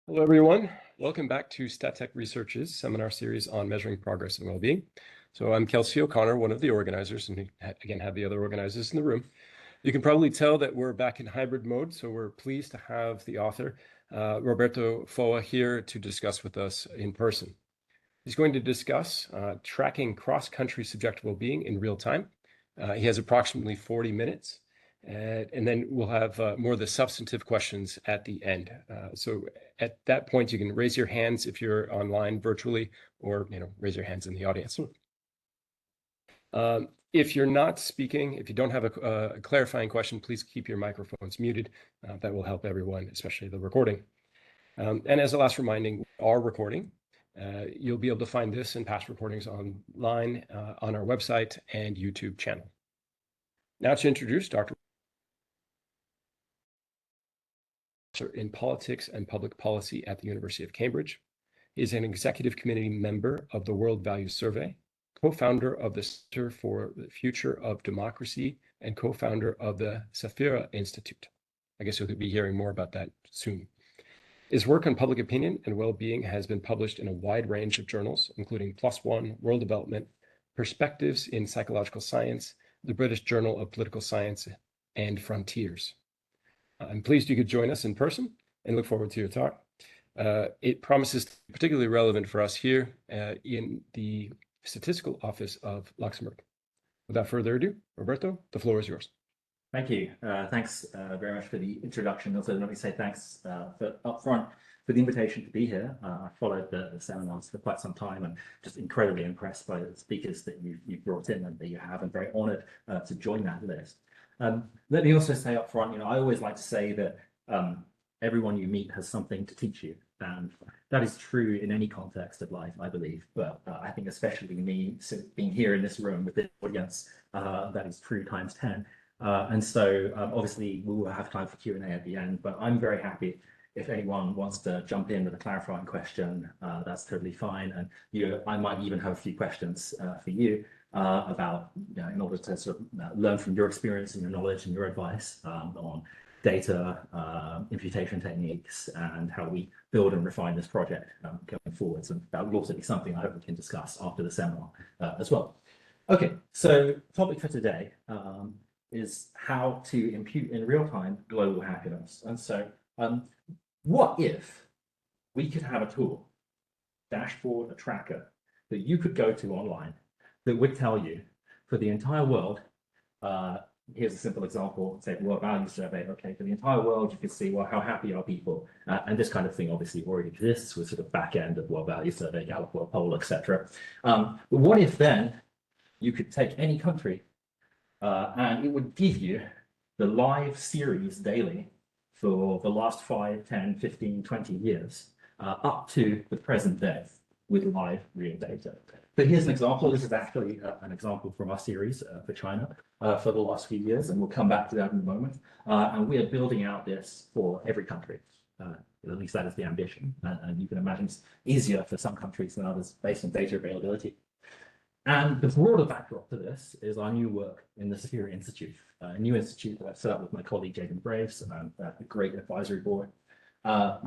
Hello, everyone. Welcome back to StatTech Research's seminar series on measuring progress and well-being. So I'm Kelsey O'Connor, one of the organizers, and we again have the other organizers in the room. You can probably tell that we're back in hybrid mode, so we're pleased to have the author, Roberto Foa, here to discuss with us in person. He's going to discuss tracking cross-country subjective well-being in real time. He has approximately 40 minutes. And then we'll have more of the substantive questions at the end. So at that point, you can raise your hands if you're online virtually, or raise your hands in the audience. If you're not speaking, if you don't have a clarifying question, please keep your microphones muted. That will help everyone, especially the recording. And as a last reminding, our recording, you'll be able to find this and past recordings online on our website and YouTube channel. Now to introduce Dr. in politics and public policy at the University of Cambridge. He is an executive committee member of the World Values Survey, co-founder of the Center for the Future of Democracy, and co-founder of the Safira Institute. I guess you'll be hearing more about that soon. His work on public opinion and well-being has been published in a wide range of journals, including PLOS ONE, World Development, Perspectives in Psychological Science, the British Journal of Political Science, and Frontiers. I'm pleased you could join us in person and look forward to your talk. It promises to be particularly relevant for us here in the Statistical Office of Luxembourg. Without further ado, Roberto, the floor is yours. Thank you. Thanks very much for the introduction. Also, let me say thanks upfront for the invitation to be here. I followed the seminars for quite some time and just incredibly impressed by the speakers that you've brought in and that you have, and very honored to join that list. Let me also say up front, I always like to say that everyone you meet has something to teach you, and that is true in any context of life, I believe. But I think especially me being here in this room with this audience, that is true times 10. And so obviously we will have time for Q&A at the end, but I'm very happy if anyone wants to jump in with a clarifying question. That's totally fine. And I might even have a few questions for you. About, in order to sort of learn from your experience and your knowledge and your advice on data, imputation techniques, and how we build and refine this project going forwards. And that will also be something I hope we can discuss after the seminar as well. Okay, so topic for today is how to impute in real time global happiness. And so what if we could have a tool, dashboard, a tracker that you could go to online that would tell you for the entire world, here's a simple example, say World Values Survey, okay, for the entire world, you can see, well, how happy are people? And this kind of thing obviously already exists with sort of back end of World Values Survey, Gallup World Poll, etc. But what if then you could take any country and it would give you the live series daily for the last 5, 10, 15, 20 years up to the present day with live real data. But here's an example. This is actually an example from our series for China for the last few years, and we'll come back to that in a moment. And we are building out this for every country. At least that is the ambition. And you can imagine it's easier for some countries than others based on data availability. And the broader backdrop to this is our new work in the Safira Institute, a new institute that I've set up with my colleague Jaden Braves and a great advisory board,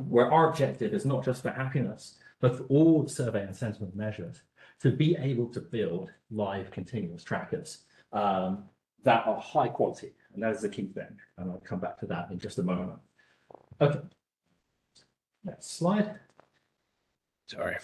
where our objective is not just for happiness, but for all survey and sentiment measures, to be able to build live continuous trackers that are high quality. And that is the key thing. And I'll come back to that in just a moment. Okay. Next slide. Sorry.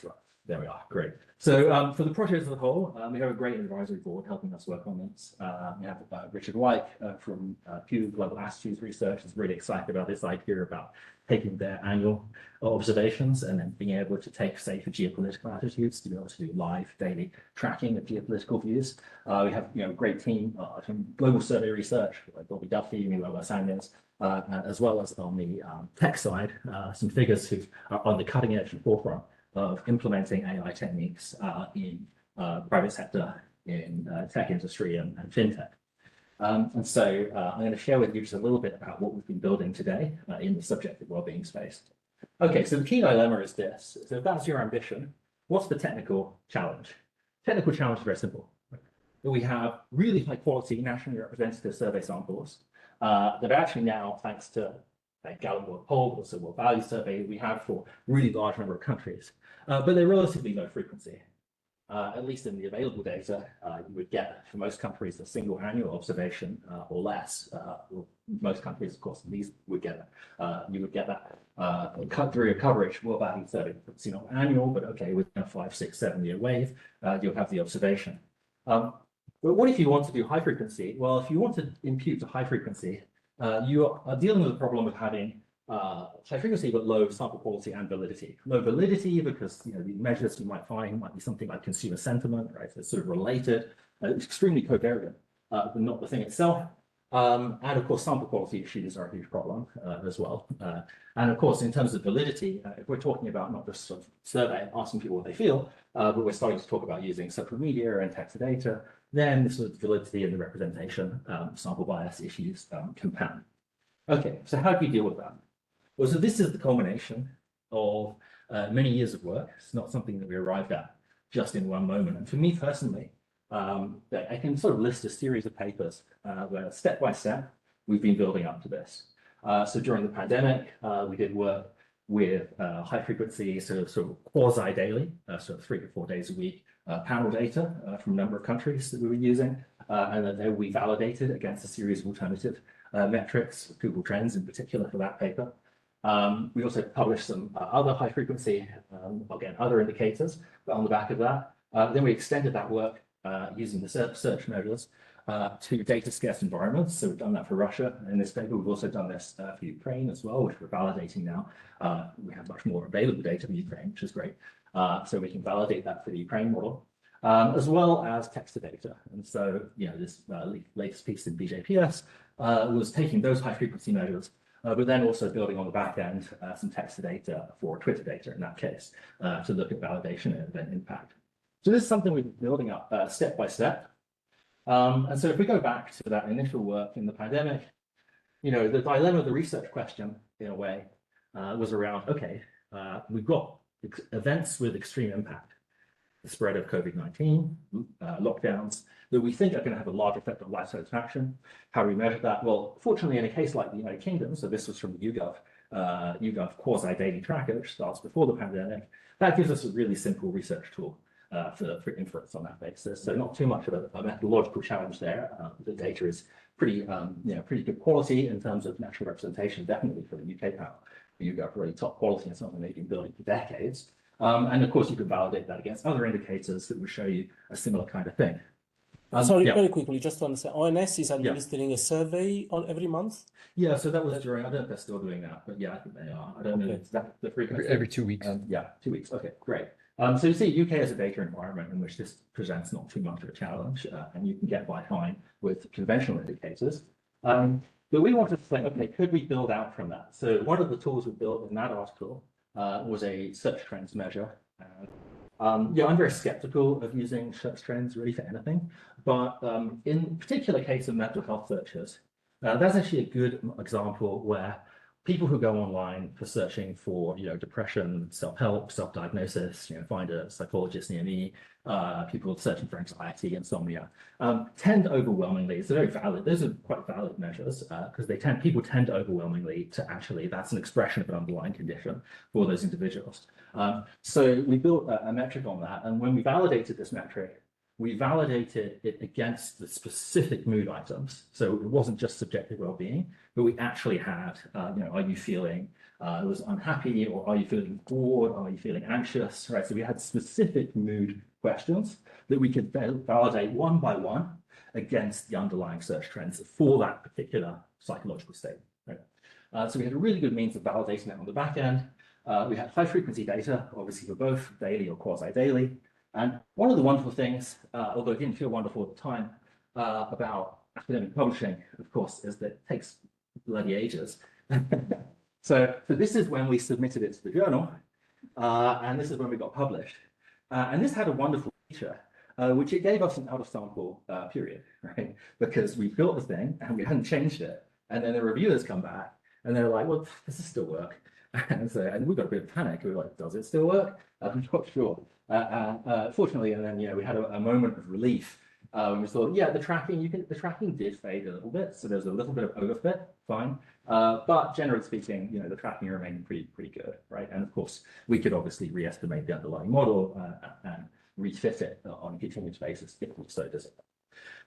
There we are. Great. So for the project as a whole, we have a great advisory board helping us work on this. We have Richard White from Pew Global Attitudes Research is really excited about this idea about taking their annual observations and then being able to take, say, for geopolitical attitudes, to be able to do live daily tracking of geopolitical views. We have a great team from Global Survey Research, like Bobby Duffy, Milo Sanders, as well as on the tech side, some figures who are on the cutting edge and forefront of implementing AI techniques in private sector, in tech industry and fintech. And so I'm going to share with you just a little bit about what we've been building today in the subjective wellbeing space. Okay, so the key dilemma is this. So if that's your ambition, what's the technical challenge? Technical challenge is very simple. We have really high quality nationally representative survey samples that are actually now, thanks to Gallup World Poll, but also World Value Survey we have for really large number of countries. But they're relatively low frequency. At least in the available data, you would get for most countries a single annual observation or less. Most countries, of course, these would get you would get that degree of coverage. World Value Survey, it's not annual, but okay, within a 5, 6, 7 year wave, you'll have the observation. But what if you want to do high frequency? Well, if you want to impute to high frequency, you are dealing with the problem of having high frequency but low sample quality and validity. Low validity because the measures you might find might be something like consumer sentiment, right? So it's sort of related, it's extremely covariant, but not the thing itself. And of course, sample quality issues are a huge problem as well. And of course, in terms of validity, if we're talking about not just sort of survey asking people what they feel, but we're starting to talk about using social media and text data, then the sort of validity and the representation, sample bias issues compound. Okay, so how do you deal with that? Well, so this is the culmination of many years of work. It's not something that we arrived at just in one moment. And for me personally, I can sort of list a series of papers where step by step we've been building up to this. So during the pandemic, we did work with high frequency, sort of quasi daily, sort of 3 to 4 days a week, panel data from a number of countries that we were using, and then we validated against a series of alternative metrics, Google Trends in particular for that paper. We also published some other high frequency, again, other indicators, but on the back of that, then we extended that work using the search measures to data scarce environments. So we've done that for Russia in this paper. We've also done this for Ukraine as well, which we're validating now. We have much more available data for Ukraine, which is great. So we can validate that for the Ukraine model, as well as text to data. And so, this latest piece in BJPS was taking those high frequency measures, but then also building on the back end some text to data for Twitter data in that case to look at validation and event impact. So this is something we've been building up step by step. And so if we go back to that initial work in the pandemic, the dilemma of the research question, in a way, was around, okay, we've got events with extreme impact, the spread of COVID-19, lockdowns, that we think are going to have a large effect on life satisfaction. How do we measure that? Well, fortunately, in a case like the United Kingdom, so this was from the YouGov quasi-daily tracker, which starts before the pandemic, that gives us a really simple research tool for inference on that basis. So not too much of a methodological challenge there. The data is pretty good quality in terms of natural representation, definitely for the UK panel. YouGov really top quality and something they've been building for decades. And of course, you can validate that against other indicators that would show you a similar kind of thing. Sorry, very quickly, just to understand, ONS is administering a survey on every month? Yeah, so that was during, I don't know if they're still doing that, but yeah, I think they are. I don't know exactly the frequency. Every 2 weeks. Yeah, 2 weeks. Okay, great. So you see UK as a data environment in which this presents not too much of a challenge, and you can get by fine with conventional indicators. But we wanted to say, okay, could we build out from that? So one of the tools we built in that article was a search trends measure. I'm very skeptical of using search trends really for anything, but in particular case of mental health searches, that's actually a good example where people who go online for searching for, depression, self-help, self-diagnosis, find a psychologist near me, people searching for anxiety, insomnia, tend overwhelmingly, it's very valid, those are quite valid measures, because people tend overwhelmingly to actually, that's an expression of an underlying condition for those individuals. So we built a metric on that, and when we validated this metric, we validated it against the specific mood items. So it wasn't just subjective well-being, but we actually had, are you feeling was unhappy, or are you feeling bored? Are you feeling anxious? Right. So we had specific mood questions that we could validate one by one against the underlying search trends for that particular psychological state. Right. So we had a really good means of validating that on the back end. We had high frequency data, obviously for both daily or quasi-daily. And one of the wonderful things, although it didn't feel wonderful at the time, about academic publishing, of course, is that it takes bloody ages. So this is when we submitted it to the journal, and this is when we got published. And this had a wonderful feature, which it gave us an out-of-sample period, right? Because we built the thing and we hadn't changed it. And then the reviewers come back and they're like, well, does this still work? And we got a bit of panic. We were like, does it still work? I'm not sure. Fortunately, and then we had a moment of relief when we thought, yeah, the tracking did fade a little bit, so there's a little bit of overfit, fine. But generally speaking, the tracking remained pretty good, right? And of course, we could obviously re-estimate the underlying model and refit it on a continuous basis if so does it.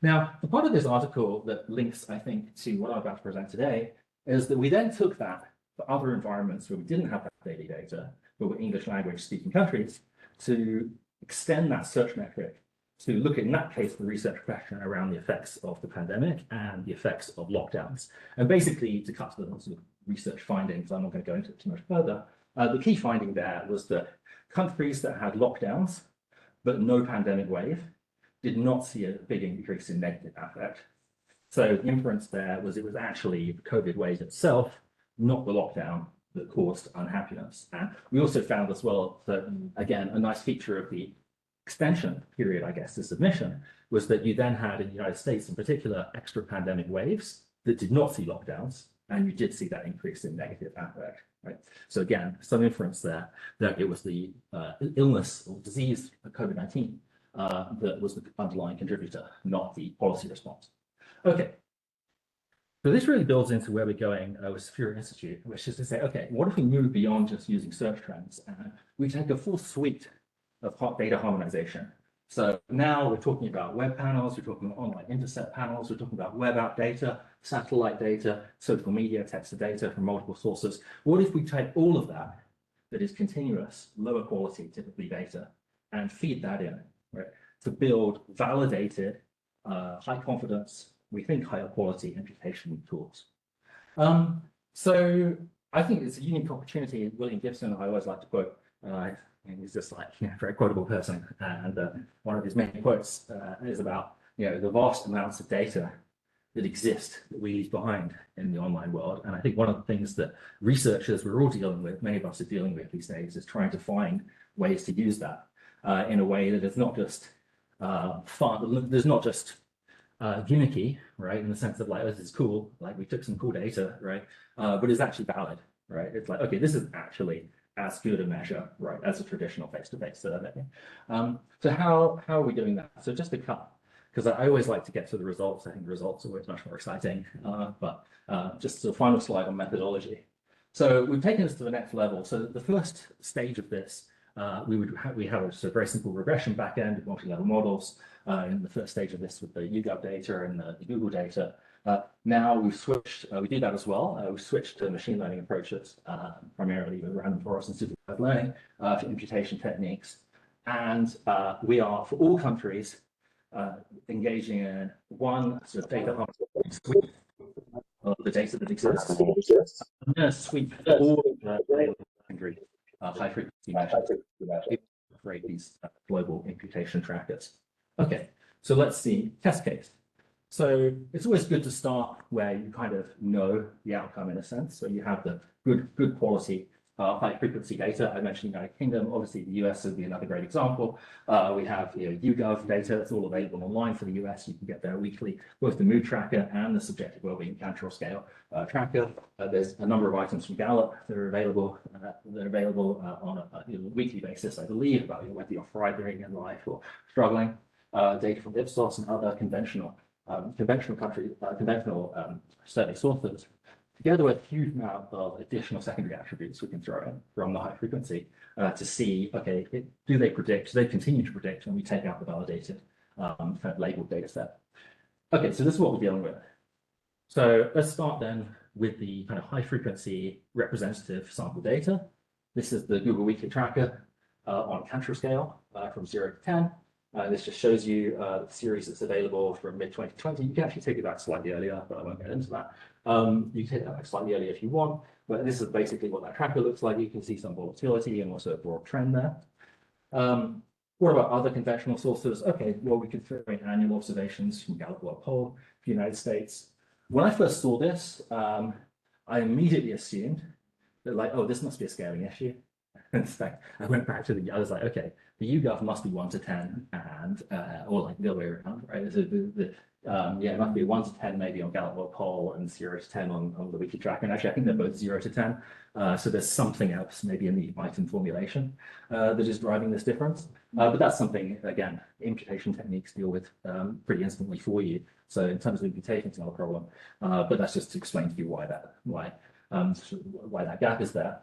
Now, the part of this article that links, I think, to what I'm about to present today is that we then took that for other environments where we didn't have that daily data, but were English language speaking countries, to extend that search metric to look at, in that case, the research question around the effects of the pandemic and the effects of lockdowns. And basically, to cut to the sort of research findings, I'm not going to go into it too much further, the key finding there was that countries that had lockdowns, but no pandemic wave, did not see a big increase in negative affect. So the inference there was it was actually the COVID wave itself, not the lockdown, that caused unhappiness. And we also found as well that, again, a nice feature of the extension period, I guess, the submission, was that you then had in the United States in particular extra pandemic waves that did not see lockdowns, and you did see that increase in negative affect, right? So again, some inference there that it was the illness or disease of COVID-19 that was the underlying contributor, not the policy response. Okay. So this really builds into where we're going with Superior Institute, which is to say, okay, what if we move beyond just using search trends and we take a full suite of data harmonization? So now we're talking about web panels, we're talking about online intercept panels, we're talking about web app data, satellite data, social media, text to data from multiple sources. What if we take all of that is continuous, lower quality, typically data, and feed that in, right, to build validated, high confidence, we think higher quality imputation tools. So I think it's a unique opportunity. William Gibson, I always like to quote, he's just like a very quotable person. And one of his main quotes is about the vast amounts of data that exist that we leave behind in the online world. And I think one of the things that researchers we're all dealing with, many of us are dealing with these days, is trying to find ways to use that in a way that is not just fun. There's not just gimmicky, right, in the sense of like, oh, this is cool, like we took some cool data, right, but it's actually valid, right? It's like, okay, this is actually as good a measure, right, as a traditional face-to-face survey. So how are we doing that? So just to cut, because I always like to get to the results. I think the results are always much more exciting, but just the final slide on methodology. So we've taken this to the next level. So the first stage of this, we have a very simple regression backend with multi-level models. In the first stage of this with the YouGov data and the Google data. Now we've switched, we do that as well. We've switched to machine learning approaches, primarily with random forest and supervised learning for imputation techniques. And we are, for all countries, engaging in one sort of data sweep of the data that exists. I'm going to sweep all the secondary high frequency measures to create these global imputation trackers. Okay, so let's see test case. So it's always good to start where you kind of know the outcome in a sense. So you have the good quality high frequency data. I mentioned United Kingdom. Obviously, the US would be another great example. We have YouGov data. It's all available online for the US. You can get there weekly, both the mood tracker and the subjective wellbeing Cantrell scale tracker. There's a number of items from Gallup that are available. On a weekly basis, I believe, about whether you're thriving in life or struggling. Data from Ipsos and other conventional survey sources, together with a huge amount of additional secondary attributes we can throw in from the high frequency to see, okay, do they continue to predict when we take out the validated kind of labeled data set. Okay, so this is what we're dealing with. So let's start then with the kind of high frequency representative sample data. This is the Google Weekly Tracker on a Cantrell scale from 0 to 10. This just shows you the series that's available from mid-2020. You can actually take it back slightly earlier, but I won't get into that. You can take that back slightly earlier if you want, but this is basically what that tracker looks like. You can see some volatility and also a broad trend there. What about other conventional sources? Okay, well, we could throw in annual observations from Gallup World Poll for the United States. When I first saw this, I immediately assumed that like, oh, this must be a scaling issue. In fact, I went back to I was like, okay, the YouGov must be 1 to 10 and, or like the other way around, right? So Yeah, it must be 1 to 10 maybe on Gallup World Poll and 0 to 10 on the weekly tracker. And actually, I think they're both 0 to 10. So there's something else maybe in the item formulation that is driving this difference. But that's something, again, imputation techniques deal with pretty instantly for you. So in terms of imputation, it's not a problem. But that's just to explain to you why that gap is there.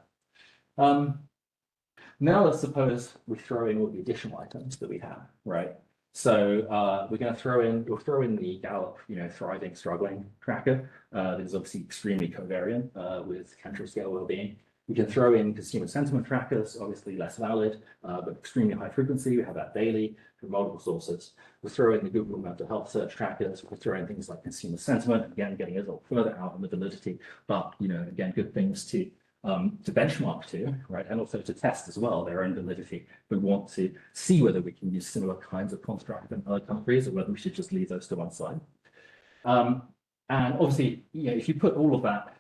Now let's suppose we throw in all the additional items that we have, right? So we'll throw in the Gallup, thriving, struggling tracker. That is obviously extremely covariant with Cantor scale well-being. We can throw in consumer sentiment trackers, obviously less valid, but extremely high frequency. We have that daily from multiple sources. We'll throw in the Google mental health search trackers. We'll throw in things like consumer sentiment, again, getting a little further out on the validity, but again, good things to benchmark to, right? And also to test as well their own validity. We want to see whether we can use similar kinds of construct in other countries or whether we should just leave those to one side. And obviously, if you put all of that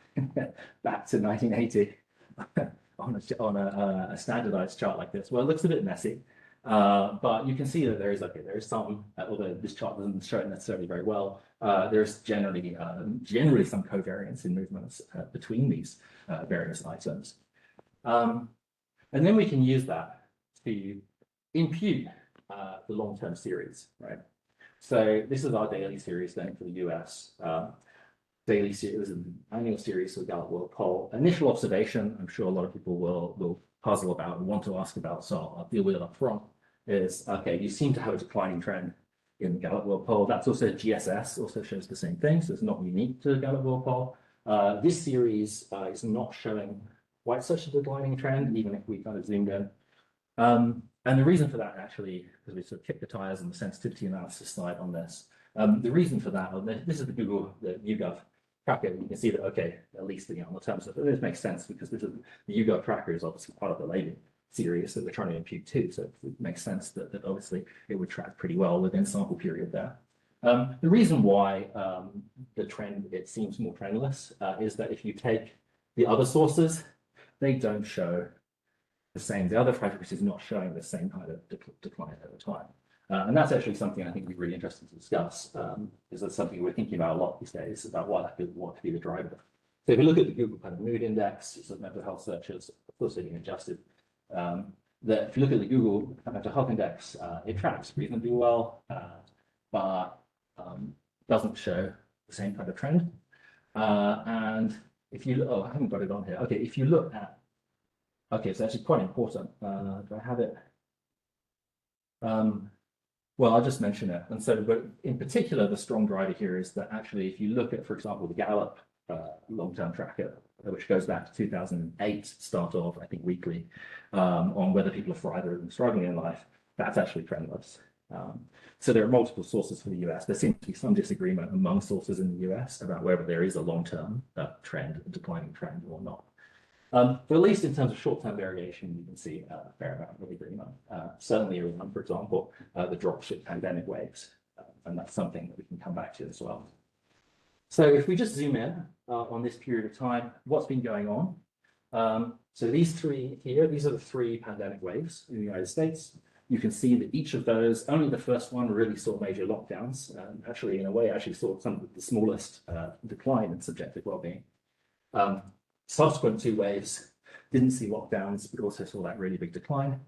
back to 1980 on a standardized chart like this, well, it looks a bit messy. But you can see that there is some, although this chart doesn't show it necessarily very well, there's generally some covariance in movements between these various items. And then we can use that to impute the long-term series, right? So this is our daily series then for the US. Daily series, an annual series for Gallup World Poll. Initial observation, I'm sure a lot of people will puzzle about and want to ask about, so I'll deal with it up front, is, okay, you seem to have a declining trend in the Gallup World Poll. That's also GSS, also shows the same thing, so it's not unique to the Gallup World Poll. This series is not showing quite such a declining trend, even if we kind of zoomed in. And the reason for that, actually, because we sort of kicked the tires on the sensitivity analysis side on this, the reason for that, this is the YouGov tracker. You can see that, okay, at least on the terms of it, this makes sense because this is the YouGov tracker is obviously part of the label series that we're trying to impute to. So it makes sense that obviously it would track pretty well within sample period there. The reason why the trend, it seems more trendless, is that if you take the other sources, they don't show the same. The other frequency is not showing the same kind of decline over time. And that's actually something I think we're really interested to discuss, because that's something we're thinking about a lot these days, about what could be the driver. So if you look at the Google kind of mood index, it's of mental health searches, of course they're being adjusted. That if you look at the Google mental health index, it tracks reasonably well, but doesn't show the same kind of trend. And if you, I haven't got it on here. Okay, if you look at, okay, so actually quite important. Do I have it? Well, I'll just mention it. And so, but in particular, the strong driver here is that actually, if you look at, for example, the Gallup long-term tracker, which goes back to 2008, start of, I think, weekly, on whether people are thriving and struggling in life, that's actually trendless. So there are multiple sources for the US. There seems to be some disagreement among sources in the US about whether there is a long-term trend, a declining trend or not. But at least in terms of short-term variation, you can see a fair amount of agreement. Certainly around, for example, the dropship pandemic waves. And that's something that we can come back to as well. So if we just zoom in on this period of time, what's been going on? So these three here, these are the three pandemic waves in the United States. You can see that each of those, only the first one really saw major lockdowns. Actually, in a way, actually saw some of the smallest decline in subjective well-being. Subsequent two waves didn't see lockdowns, but also saw that really big decline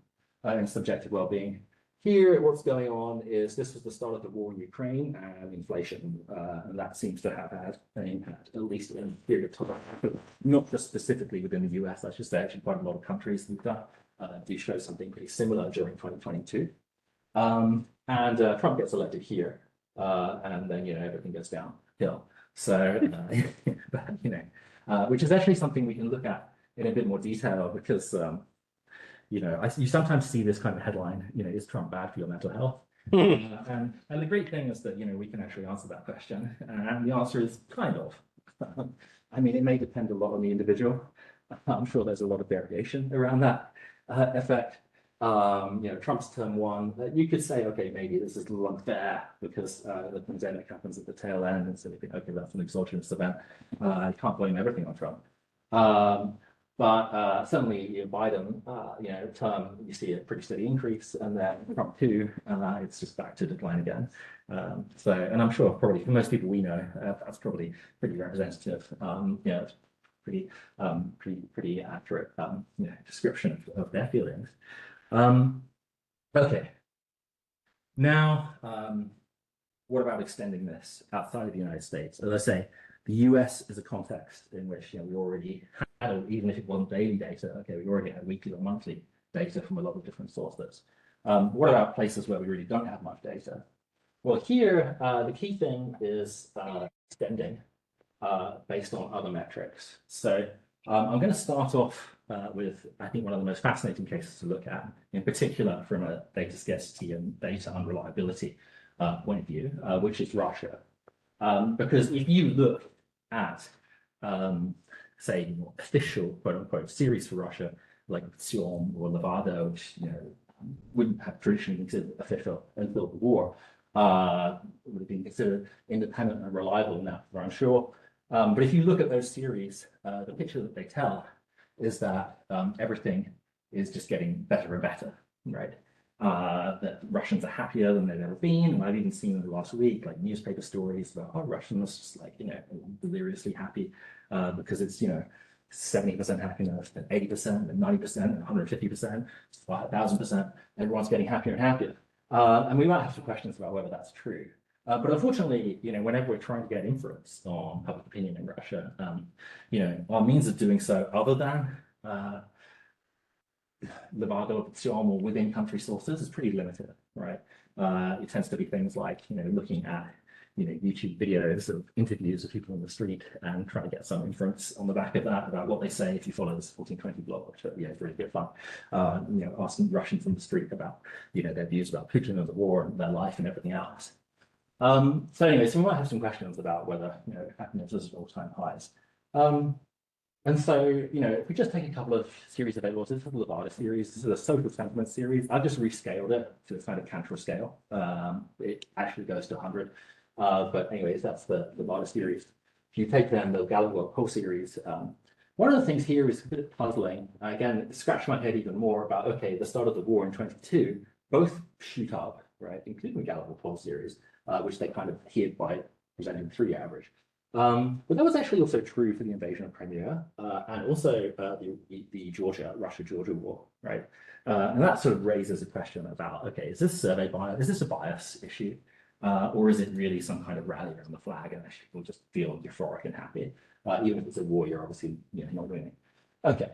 in subjective well-being. Here, what's going on is this was the start of the war in Ukraine and inflation, and that seems to have had an impact, at least in a period of time, not just specifically within the US, I should say, actually quite a lot of countries do show something pretty similar during 2022. And Trump gets elected here, and then, everything goes downhill. So, which is actually something we can look at in a bit more detail because, you sometimes see this kind of headline, is Trump bad for your mental health? And the great thing is that, we can actually answer that question. And the answer is kind of. I mean, it may depend a lot on the individual. I'm sure there's a lot of variation around that effect. Trump's term one, you could say, okay, maybe this is a little unfair because the pandemic happens at the tail end. And so we think, okay, that's an exogenous event. I can't blame everything on Trump. But certainly Biden, term, you see a pretty steady increase, and then Trump too, it's just back to decline again. And I'm sure probably for most people we know, that's probably pretty representative. It's pretty accurate description of their feelings. Okay. Now, what about extending this outside of the United States? As I say, the US is a context in which we already had, even if it wasn't daily data, okay, we already had weekly or monthly data from a lot of different sources. What about places where we really don't have much data? Well, here, the key thing is extending based on other metrics. So I'm going to start off with, I think, one of the most fascinating cases to look at, in particular from a data scarcity and data unreliability point of view, which is Russia. Because if you look at, say, official quote-unquote series for Russia, like Sion or Levada, which wouldn't have traditionally been considered official until the war, would have been considered independent and reliable now, for unsure. But if you look at those series, the picture that they tell is that everything is just getting better and better, right? That Russians are happier than they've ever been. And I've even seen in the last week, like newspaper stories about, oh, Russians just like, deliriously happy because it's, 70% happiness, then 80%, then 90%, and 150%, 1,000%. Everyone's getting happier and happier. And we might have some questions about whether that's true. But unfortunately, whenever we're trying to get influence on public opinion in Russia, our means of doing so, other than Levada or Sion or within country sources, is pretty limited, right? It tends to be things like, looking at, YouTube videos of interviews of people on the street and trying to get some inference on the back of that about what they say if you follow this 1420 blog, which is really good fun. Asking Russians on the street about, their views about Putin and the war and their life and everything else. So anyway, so we might have some questions about whether, happiness is at all-time highs. And so, if we just take a couple of series available, this is the Levada series, this is a social sentiment series. I've just rescaled it to a kind of Cantor scale. It actually goes to 100. But anyways, that's the Levada series. If you take then the Gallup World Poll series, one of the things here is a bit puzzling. Again, scratch my head even more about, okay, the start of the war in 22, both shoot up, right, including the Gallup World Poll series, which they kind of hid by presenting the 3-year average. But that was actually also true for the invasion of Crimea and also the Russia-Georgia war, right? And that sort of raises a question about, okay, is this survey bias? Is this a bias issue? Or is it really some kind of rally around the flag and actually people just feel euphoric and happy? Even if it's a war, you're obviously not winning. Okay,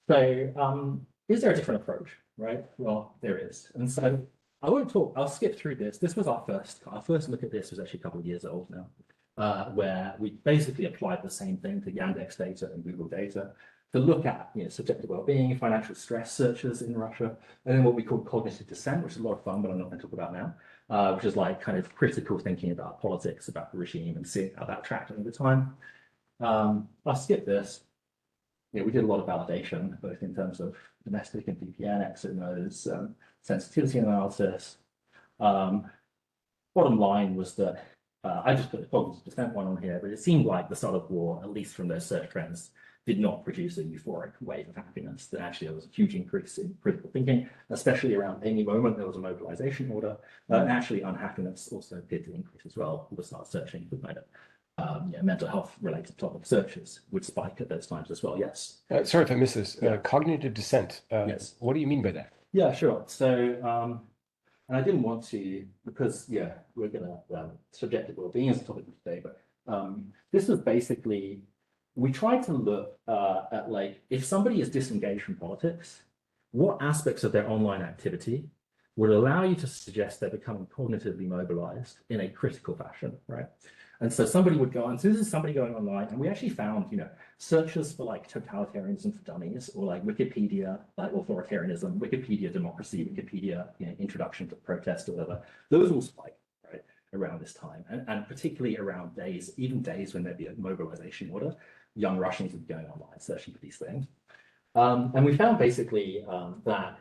so is there a different approach, right? Well, there is. And so I won't talk, I'll skip through this. This was our first look at this was actually a couple of years old now, where we basically applied the same thing to Yandex data and Google data to look at subjective well-being, financial stress searches in Russia, and then what we call cognitive dissent, which is a lot of fun, but I'm not going to talk about now, which is like kind of critical thinking about politics, about the regime, and seeing how that tracked over time. I'll skip this. We did a lot of validation, both in terms of domestic and VPN, exit nodes, sensitivity analysis. Bottom line was that I just put the cognitive dissent one on here, but it seemed like the start of war, at least from those search trends, did not produce a euphoric wave of happiness. That actually there was a huge increase in critical thinking, especially around any moment there was a mobilization order. And actually unhappiness also appeared to increase as well. People start searching for kind of mental health related topic searches would spike at those times as well. Yes. Sorry if I missed this. Cognitive dissent. Yes. What do you mean by that? Yeah, sure. So, and I didn't want to, because, we're going to, subjective well-being is the topic of today, but this was basically, we tried to look at, like, if somebody is disengaged from politics, what aspects of their online activity would allow you to suggest they're becoming cognitively mobilized in a critical fashion, right? And so somebody would go on, so this is somebody going online, and we actually found, searches for like totalitarianism for dummies, or like Wikipedia, like authoritarianism, Wikipedia democracy, Wikipedia introduction to protest or whatever. Those all spike, right, around this time, and particularly around days, even days when there'd be a mobilization order, young Russians would be going online searching for these things. And we found basically that,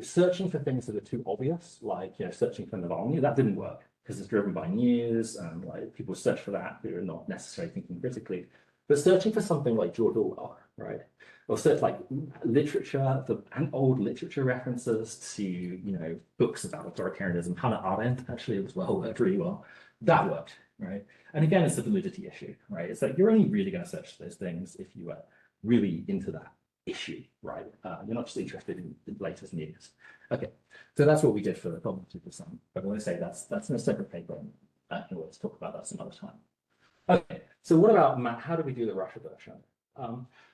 searching for things that are too obvious, like, searching for Navalny, that didn't work, because it's driven by news and like people search for that who are not necessarily thinking critically. But searching for something like George Orwell, right? or search like literature, and old literature references to, books about authoritarianism. Hannah Arendt actually as well worked really well. That worked, right? And again, it's a validity issue, right? It's like you're only really going to search those things if you are really into that issue, right? You're not just interested in the latest news. Okay, so that's what we did for the cognitive design. But when I say that's in a separate paper, and let's talk about that some other time. Okay, so what about how do we do the Russia version?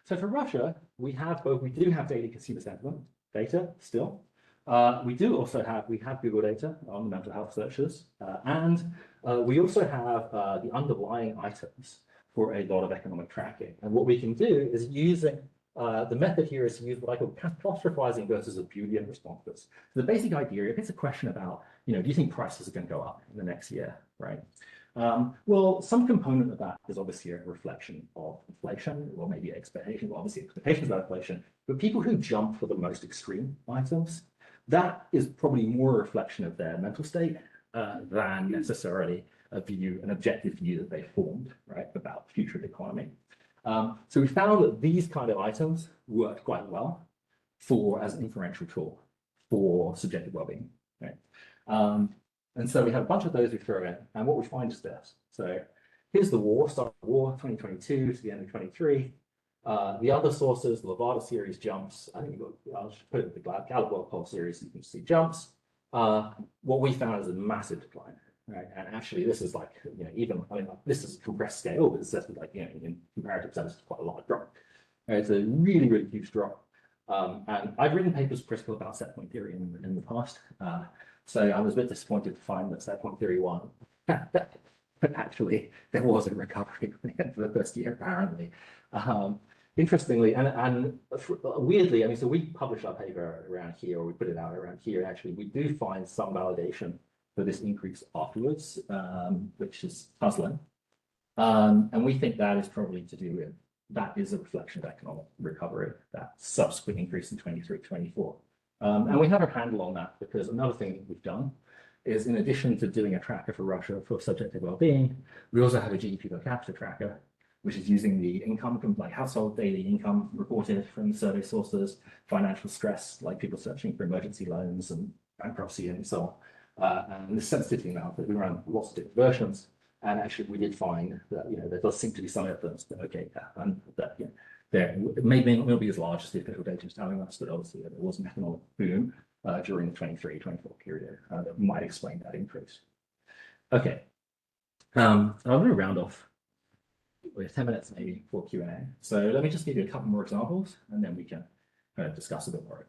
So for Russia, we do have daily consumer sentiment data still. We have Google data on the mental health searches, and we also have the underlying items for a lot of economic tracking. And what we can do is using the method here is to use what I call catastrophizing versus a Boolean responses. So the basic idea, if it's a question about, do you think prices are going to go up in the next year, right? Well, some component of that is obviously a reflection of inflation, or maybe expectations, obviously expectations about inflation, but people who jump for the most extreme items, that is probably more a reflection of their mental state than necessarily an objective view that they formed, right, about the future of the economy. So we found that these kind of items worked quite well as an inferential tool for subjective well-being, right? And so we have a bunch of those we throw in, and what we find is this. So here's the start of the war, 2022 to the end of 23. The other sources, the Levada series jumps. I'll just put it in the Gallup World Poll series, you can see jumps. What we found is a massive decline, right? And actually, this is like, this is a compressed scale, but it's like, in comparative terms, it's quite a large drop. It's a really, really huge drop. And I've written papers critical about set point theory in the past. So I was a bit disappointed to find that set point theory won. But actually, there was a recovery for the first year, apparently. Interestingly, and weirdly, so we published our paper around here, or we put it out around here. Actually, we do find some validation for this increase afterwards, which is puzzling. And we think that is probably to do with, that is a reflection of economic recovery, that subsequent increase in 23, 24. And we have a handle on that because another thing that we've done is, in addition to doing a tracker for Russia for subjective well-being, we also have a GDP per capita tracker, which is using the income, like household daily income reported from survey sources, financial stress, like people searching for emergency loans and bankruptcy and so on. And the sensitivity amount that we ran lots of different versions. And actually, we did find that, there does seem to be some evidence that, and that, it may not be as large as the official data is telling us, but obviously there was an economic boom during the 23-24 period that might explain that increase. Okay, I'm going to round off with 10 minutes maybe for Q&A. So let me just give you a couple more examples, and then we can kind of discuss a bit more.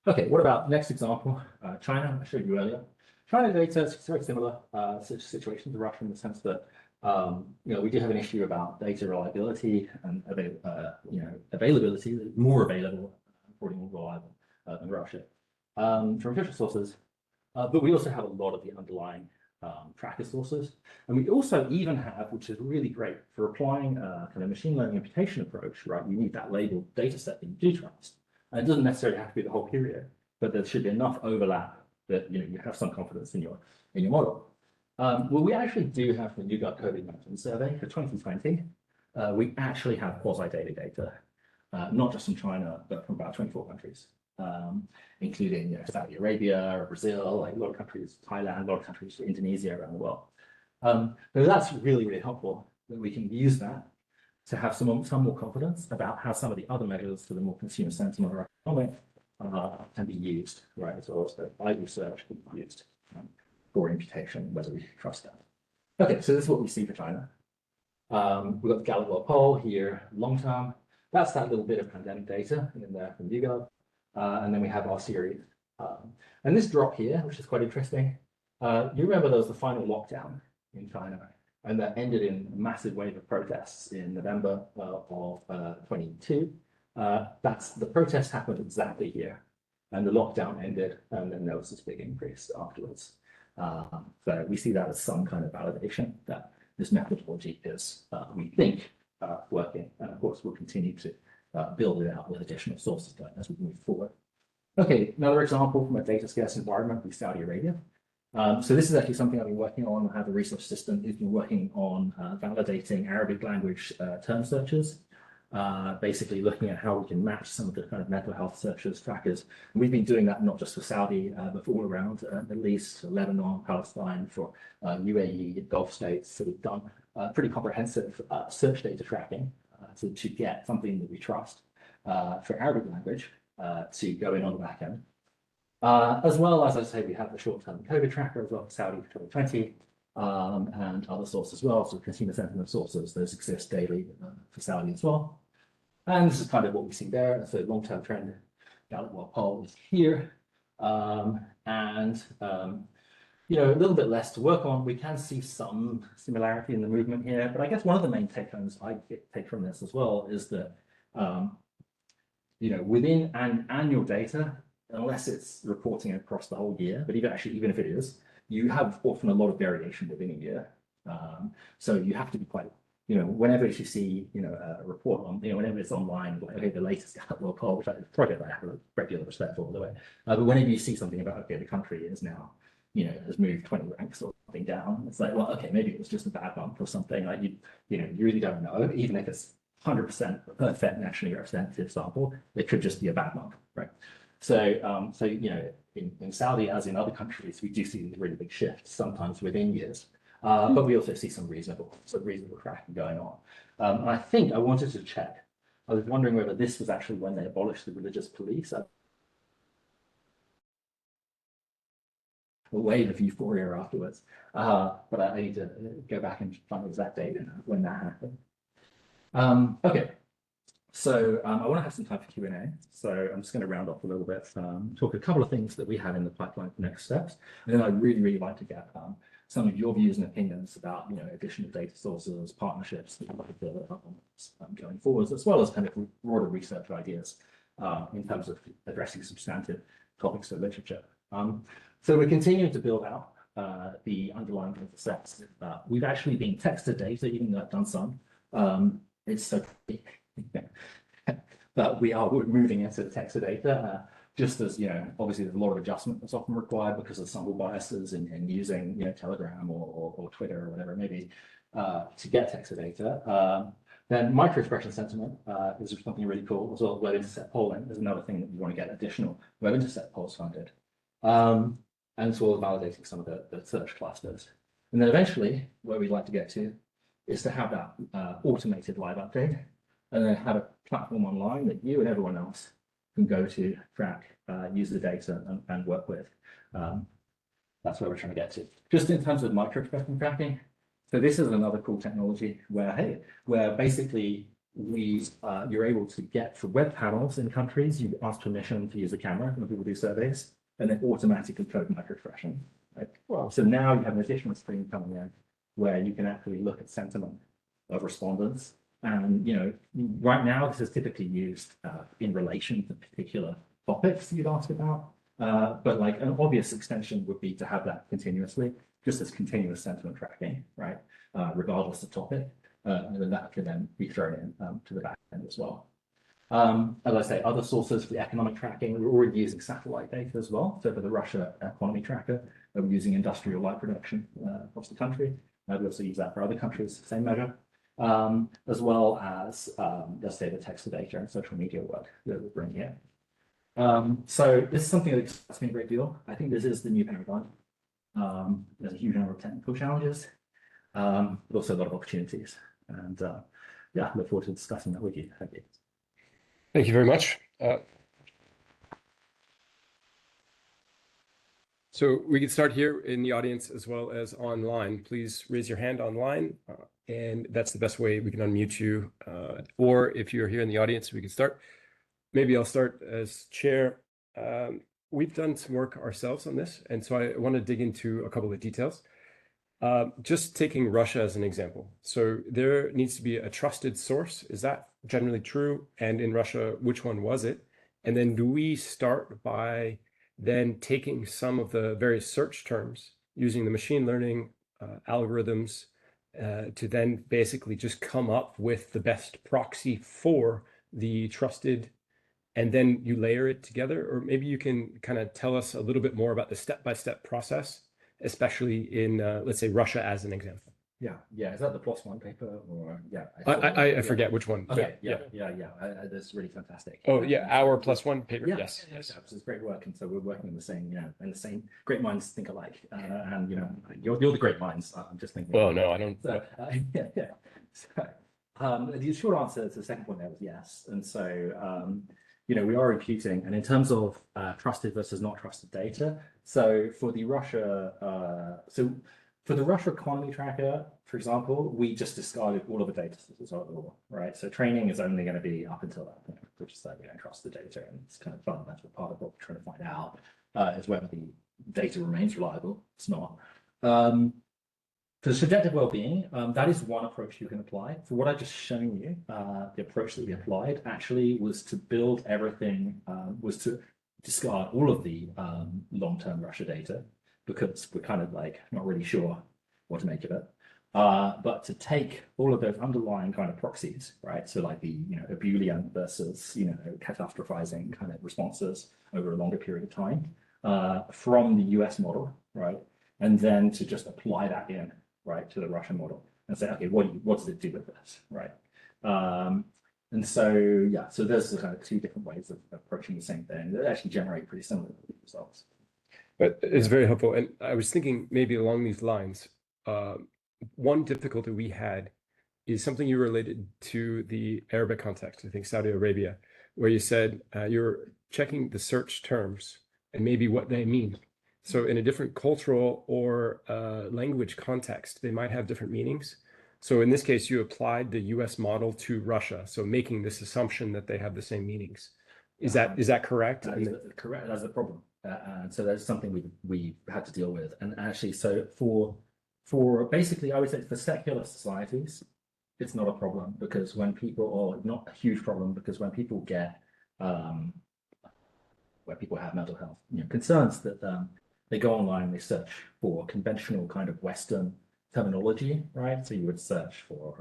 Okay, what about next example? China, I showed you earlier. China data is very similar situation to Russia in the sense that we do have an issue about data reliability and availability, more available, probably more reliable than Russia from official sources. But we also have a lot of the underlying tracker sources. And we also even have, which is really great, for applying a kind of machine learning imputation approach, right? You need that labeled data set that you do trust. And it doesn't necessarily have to be the whole period, but there should be enough overlap that you have some confidence in your model. Well, we actually do have the YouGov COVID-19 survey for 2020. We actually have quasi-daily data, not just from China, but from about 24 countries, including Saudi Arabia or Brazil, like a lot of countries, Thailand, a lot of countries, Indonesia around the world. So that's really, really helpful that we can use that to have some more confidence about how some of the other measures for the more consumer sentiment or economic can be used, right? So also by research can be used for imputation, whether we trust that. Okay, so this is what we see for China. We've got the Gallup World Poll here, long term. That's that little bit of pandemic data in there from YouGov. And then we have our series. And this drop here, which is quite interesting, you remember there was the final lockdown in China, and that ended in a massive wave of protests in November of 22. The protest happened exactly here, and the lockdown ended, and then there was this big increase afterwards. So we see that as some kind of validation that this methodology is, we think, working. And of course, we'll continue to build it out with additional sources as we move forward. Okay, another example from a data scarce environment with Saudi Arabia. So this is actually something I've been working on. I have a research assistant who's been working on validating Arabic language term searches basically looking at how we can match some of the kind of mental health searches, trackers. And we've been doing that not just for Saudi, but for all around Middle East, Lebanon, Palestine, for UAE, Gulf states. So we've done pretty comprehensive search data tracking to get something that we trust for Arabic language to go in on the back end. As well as I say, we have the short-term COVID tracker as well for Saudi for 2020 and other sources as well. So consumer sentiment sources, those exist daily for Saudi as well. And this is kind of what we see there. So long-term trend, Gallup World Poll is here. You know, a little bit less to work on. We can see some similarity in the movement here, but I guess one of the main take-homes I take from this as well is that, you know, within an annual data, unless it's reporting across the whole year, but even if it is, you have often a lot of variation within a year. So you have to be quite, you know, whenever you see, you know, a report on, you know, whenever it's online, like, okay, the latest Gallup World Poll, which is a project I have a great deal of respect for, by the way. But whenever you see something about, okay, the country is now, you know, has moved 20 ranks or something down, it's like, well, okay, maybe it was just a bad month or something. Like you know, you really don't know, even if it's 100% perfect nationally representative sample, it could just be a bad month, right? So, you know, in Saudi, as in other countries, we do see really big shifts, sometimes within years, but we also see some reasonable tracking going on. And I think I wanted to check. I was wondering whether this was actually when they abolished the religious police. A wave of euphoria afterwards, but I need to go back and find the exact date when that happened. Okay. So I want to have some time for Q&A. So I'm just going to round off a little bit, talk a couple of things that we have in the pipeline for next steps. And then I'd really, really like to get some of your views and opinions about, you know, additional data sources, partnerships that you'd like to build going forwards, as well as kind of broader research ideas in terms of addressing substantive topics of literature. So we're continuing to build out the underlying data sets. We've actually been texted data, even though I've done some. It's so but we're moving into the text data, just as, you know, obviously there's a lot of adjustment that's often required because of sample biases in using, you know, Telegram or Twitter or whatever it may be to get text data. Then micro-expression sentiment is something really cool, as well as web intercept polling is another thing that we want to get additional web intercept polls funded. And as well as validating some of the search clusters. And then eventually, where we'd like to get to is to have that automated live update, and then have a platform online that you and everyone else can go to, track, use the data and work with. That's where we're trying to get to. Just in terms of micro-expression tracking, so this is another cool technology where basically you're able to get for web panels in countries, you ask permission to use a camera when people do surveys, and then automatically code micro-expression. Right? Wow. So now you have an additional screen coming in where you can actually look at sentiment of respondents. And, you know, right now this is typically used in relation to particular topics you'd ask about. But like an obvious extension would be to have that continuously, just as continuous sentiment tracking, right? Regardless of topic. And then that can then be thrown in to the back end as well. As I say, other sources for the economic tracking, we're already using satellite data as well. So for the Russia economy tracker, we're using industrial light production across the country. We also use that for other countries, same measure. As well as, let's say, the text data and social media work that we bring here. So this is something that excites me a great deal. I think this is the new paradigm. There's a huge number of technical challenges, but also a lot of opportunities. And yeah, look forward to discussing that with you. Thank you. Thank you very much. So we can start here in the audience as well as online. Please raise your hand online, and that's the best way we can unmute you. Or if you're here in the audience, we can start. Maybe I'll start as chair. We've done some work ourselves on this, and so I want to dig into a couple of details. Just taking Russia as an example. So there needs to be a trusted source. Is that generally true? And in Russia, which one was it? And then do we start by then taking some of the various search terms, using the machine learning algorithms to then basically just come up with the best proxy for the trusted, and then you layer it together? Or maybe you can kind of tell us a little bit more about the step-by-step process, especially in, let's say, Russia as an example. Yeah. Is that the PLOS One paper or yeah? I forget which one. Okay, Yeah. That's really fantastic. Oh yeah, our plus one paper. Yeah, Yes. It's great work, and so we're working in the same, in the same great minds think alike, and you're the great minds. I'm just thinking. Well, no, I don't. So, yeah. So, the short answer to the second point there was yes, and so we are imputing, and in terms of trusted versus not trusted data. So for the Russia, for the Russia economy tracker, for example, we just discarded all of the data sources of law, right? So training is only going to be up until that point, which is that we don't trust the data, and it's kind of fundamental part of what we're trying to find out is whether the data remains reliable. It's not. For subjective well-being, that is one approach you can apply. For what I've just shown you, the approach that we applied actually was to build everything, was to discard all of the long-term Russia data, because we're kind of like not really sure what to make of it. But to take all of those underlying kind of proxies, right? So like the abulian versus catastrophizing kind of responses over a longer period of time from the US model, right? And then to just apply that in, right, to the Russian model and say, okay, what does it do with this, right? And so so there's kind of two different ways of approaching the same thing that actually generate pretty similar results. But it's very helpful. And I was thinking maybe along these lines, one difficulty we had is something you related to the Arabic context, I think Saudi Arabia, where you said you're checking the search terms and maybe what they mean. So in a different cultural or language context, they might have different meanings. So in this case, you applied the US model to Russia, so making this assumption that they have the same meanings. Is that correct? That is correct. That's the problem. And so that's something we had to deal with. And actually, so for basically, I would say for secular societies, it's not a problem, because when people, or not a huge problem, because when people get, where people have mental health concerns, that they go online, they search for conventional kind of Western terminology, right? So you would search for,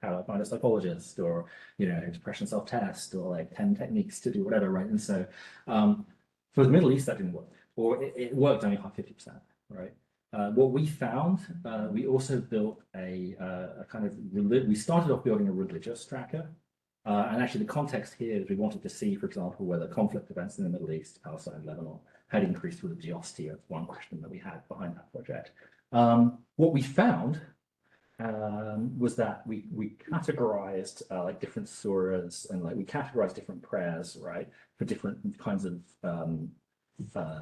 how to find a psychologist, or, depression self-test, or like 10 techniques to do whatever, right? And so for the Middle East, that didn't work, or it worked only 50%, right? What we found, we also built a kind of, we started off building a religious tracker. And actually the context here is we wanted to see, for example, whether conflict events in the Middle East, Palestine, Lebanon, had increased religiosity. That's one question that we had behind that project. What we found was that we categorized like different surahs, and like we categorized different prayers, right, for different kinds of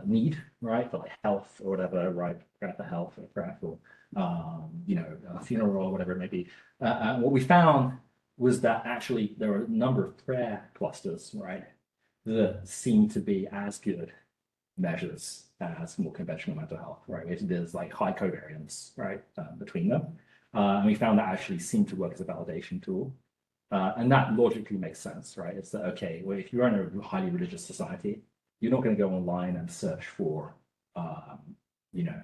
need, right, for like health or whatever, right, prayer for health or prayer for a funeral or whatever it may be. What we found was that actually there were a number of prayer clusters, right, that seemed to be as good measures as more conventional mental health, right? There's like high covariance, right, between them. And we found that actually seemed to work as a validation tool. And that logically makes sense, right? It's that, okay, well, if you're in a highly religious society, you're not going to go online and search for, the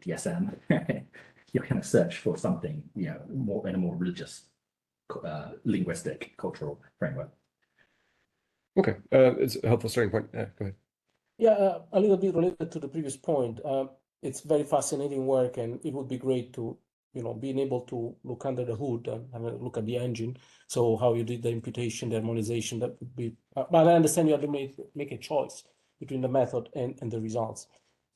DSM. You're going to search for something, more in a more religious, linguistic, cultural framework. Okay, it's a helpful starting point. Go ahead. Yeah, a little bit related to the previous point. It's very fascinating work, and it would be great to, being able to look under the hood and have a look at the engine. So how you did the imputation, the harmonization, that would be. But I understand you have to make a choice between the method and the results.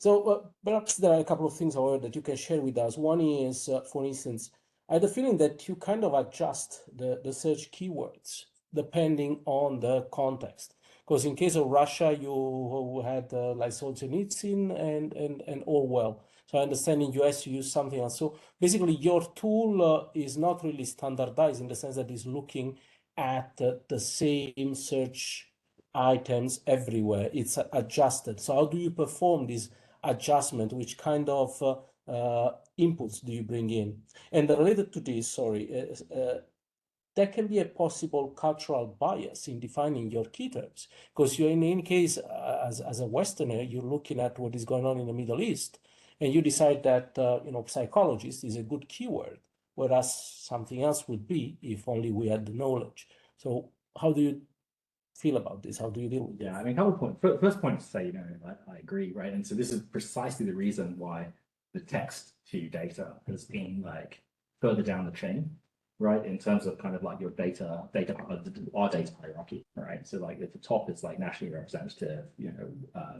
So perhaps there are a couple of things, however, that you can share with us. One is, for instance, I had the feeling that you kind of adjust the search keywords depending on the context. Because in case of Russia, you had like Solzhenitsyn and Orwell. So I understand in US you use something else. So basically your tool is not really standardized in the sense that it's looking at the same search items everywhere. It's adjusted. So how do you perform this adjustment? Which kind of inputs do you bring in? And related to this, sorry, there can be a possible cultural bias in defining your key terms, because you're in any case, as a Westerner, you're looking at what is going on in the Middle East, and you decide that psychologist is a good keyword, whereas something else would be if only we had the knowledge. So how do you feel about this? How do you deal with it? Yeah, I mean, a couple of points. First point is to say, I agree, right? And so this is precisely the reason why the text to data has been like further down the chain, right? In terms of kind of like your our data hierarchy, right? So like at the top is like nationally representative,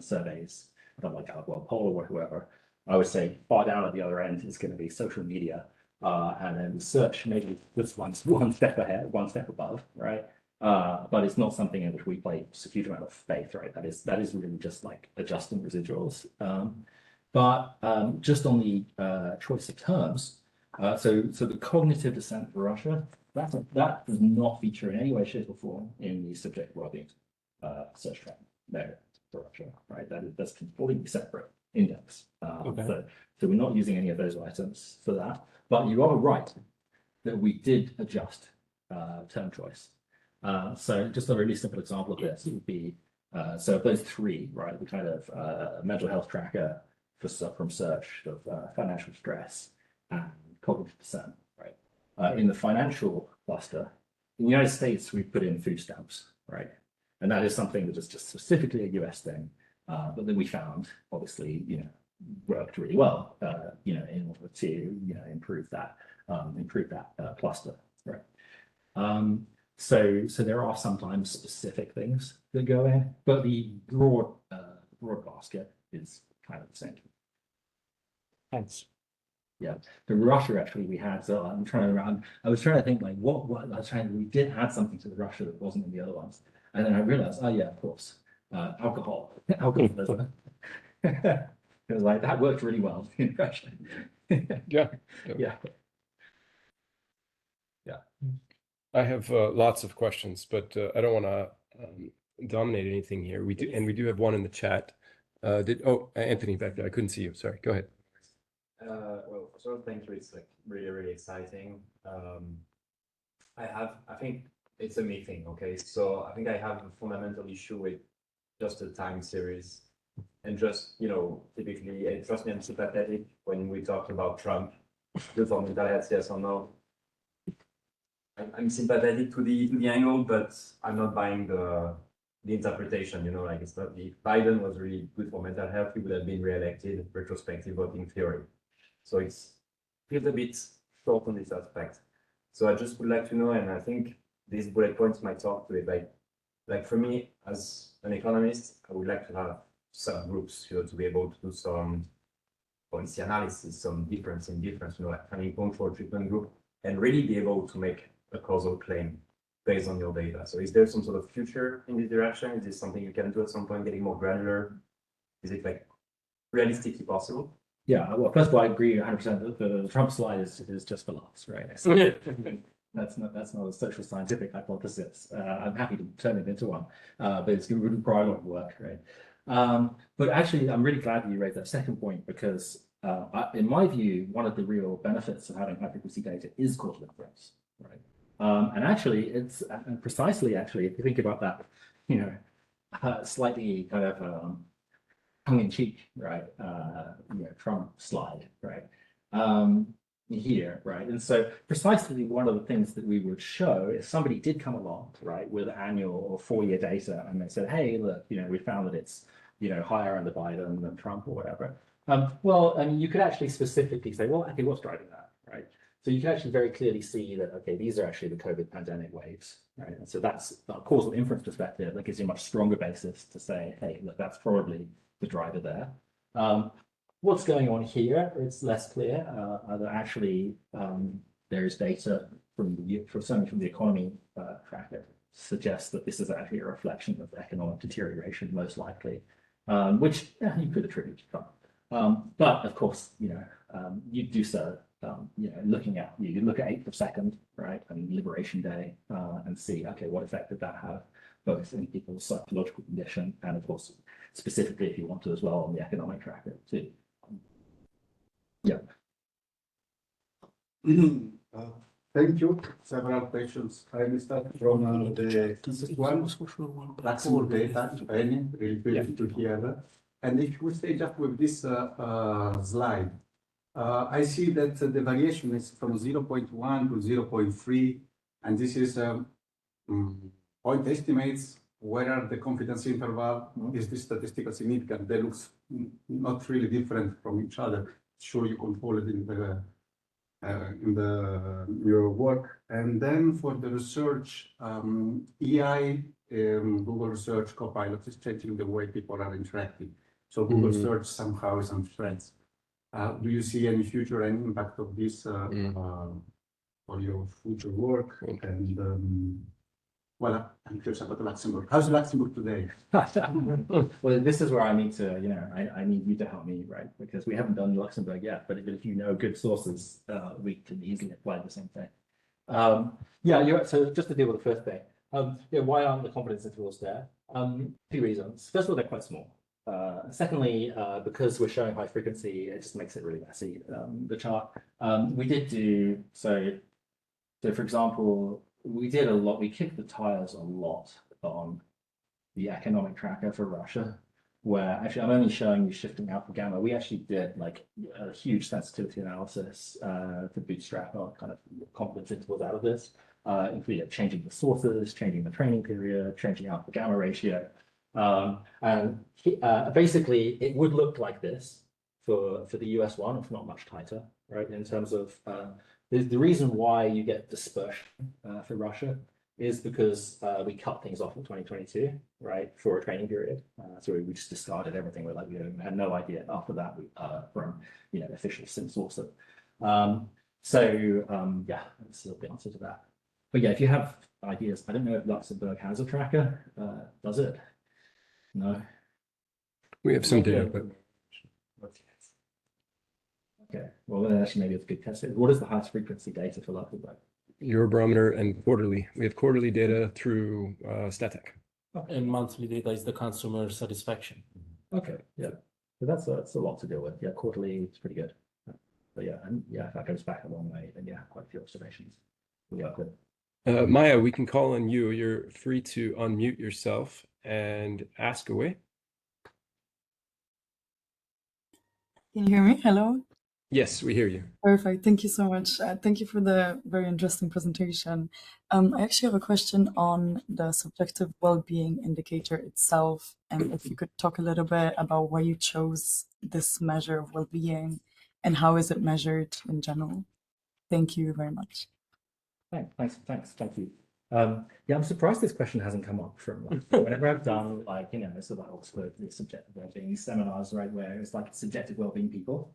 surveys, like Gallup Poll or whoever. I would say far down at the other end is going to be social media, and then search maybe this one's one step ahead, one step above, right? But it's not something in which we place a huge amount of faith, right? That is really just like adjusting residuals. But just on the choice of terms, so the cognitive descent for Russia, that does not feature in any way, shape, or form in the subject wellbeing search trend there for Russia, right? That's completely separate index. Okay. So we're not using any of those items for that. But you are right that we did adjust term choice. So just a really simple example of this would be, so of those three, right, the kind of mental health tracker from search of financial stress and cognitive descent, right? In the financial cluster, in the United States, we put in food stamps, right? And that is something that is just specifically a US thing. But then we found, obviously, worked really well, in order to, improve that cluster, right? So there are sometimes specific things that go in, but the broad basket is kind of the same. Thanks. Yeah, the Russia actually we had. So I was trying to think like we did add something to the Russia that wasn't in the other ones, and then I realized, oh yeah, of course, alcoholism. It was like that worked really well in Russia. Yeah. Yeah. I have lots of questions, but I don't want to dominate anything here. We do have one in the chat. Anthony back there. I couldn't see you. Sorry. Go ahead. Well, first of all, thank you. It's like really, really exciting. I think it's a me thing. Okay, so I think I have a fundamental issue with just the time series, and just typically, trust me, I'm sympathetic when we talk about Trump. The fundamental yes or no. I'm sympathetic to the angle, but I'm not buying the interpretation. Like it's not the Biden was really good for mental health. He would have been reelected. Retrospective voting theory. So it's feels a bit short on this aspect. So I just would like to know, and I think these bullet points might talk to it. Like for me as an economist, I would like to have some groups, to be able to do some policy analysis, some difference in difference, like having control treatment group, and really be able to make a causal claim based on your data. So is there some sort of future in this direction? Is this something you can do at some point, getting more granular? Is it like realistically possible? Yeah, well, first of all, I agree 100% that the Trump slide is just for laughs, right? That's not a social scientific hypothesis. I'm happy to turn it into one, but it's going to require a lot of work, right? But actually, I'm really glad that you raised that second point because, in my view, one of the real benefits of having high frequency data is causal inference, right? And actually, it's precisely actually, if you think about that, slightly kind of tongue-in-cheek, right? Trump slide, right? Here, right? And so precisely one of the things that we would show if somebody did come along, right, with annual or 4-year data and they said, hey, look, we found that it's, higher under Biden than Trump or whatever. Well, I mean, you could actually specifically say, well, okay, what's driving that, right? So you can actually very clearly see that, okay, these are actually the COVID pandemic waves, right? And so that's a causal inference perspective that gives you a much stronger basis to say, hey, look, that's probably the driver there. What's going on here? It's less clear. That actually there is data certainly from the economy tracker suggests that this is actually a reflection of economic deterioration, most likely, which you could attribute to Trump. But of course, you do so. You look at 8th of 2nd, right, and Liberation Day, and see, okay, what effect did that have, both in people's psychological condition and, of course, specifically, if you want to, as well, on the economic tracker too. Yeah. Thank you. Several questions. I will start from the easiest one. Maximum data, if any, really good to hear. And if we stay just with this slide, I see that the variation is from 0.1 to 0.3, and this is point estimates. Where are the confidence interval? Is this statistical significant? They look not really different from each other. sure you can follow it in your work. And then for the research, AI, Google Search Copilot is changing the way people are interacting. So Google Search somehow is on threads. Do you see any future and impact of this for your future work? And well, I'm curious about Luxembourg. How's Luxembourg today? Well, this is where I need to, I need you to help me, right? Because we haven't done Luxembourg yet, but if you know good sources, we can easily apply the same thing. Yeah, you're right. So just to deal with the first thing, why aren't the confidence intervals there? Two reasons. First of all, they're quite small. Secondly, because we're showing high frequency, it just makes it really messy. The chart we did do so for example, we did a lot. We kicked the tires a lot on the economic tracker for Russia, where actually I'm only showing you shifting alpha gamma. We actually did like a huge sensitivity analysis to bootstrap our kind of confidence intervals out of this, including changing the sources, changing the training period, changing alpha gamma ratio. Basically, it would look like this for the US one, if not much tighter, right? In terms of the reason why you get dispersion for Russia is because we cut things off in 2022, right, for a training period. So we just discarded everything. We're like, we had no idea after that from official sim source. Yeah, that's the answer to that. But yeah, if you have ideas, I don't know if Luxembourg has a tracker. Does it? No. We have some data, but okay. Well, then actually, maybe it's a good test. What is the highest frequency data for Luxembourg? Eurobarometer and quarterly. We have quarterly data through Static. And monthly data is the consumer satisfaction. Okay, yeah. So that's a lot to deal with. Yeah, quarterly it's pretty good. But yeah, and yeah, if that goes back a long way, then yeah, quite a few observations we work with. Maya, we can call on you. You're free to unmute yourself and ask away. Can you hear me? Hello? Yes, we hear you. Perfect. Thank you so much. Thank you for the very interesting presentation. I actually have a question on the subjective well-being indicator itself, and if you could talk a little bit about why you chose this measure of well-being and how is it measured in general. Thank you very much. Thank you. Yeah, I'm surprised this question hasn't come up from whenever I've done sort of Oxford, the subjective well-being seminars, right, where it's like subjective well-being people.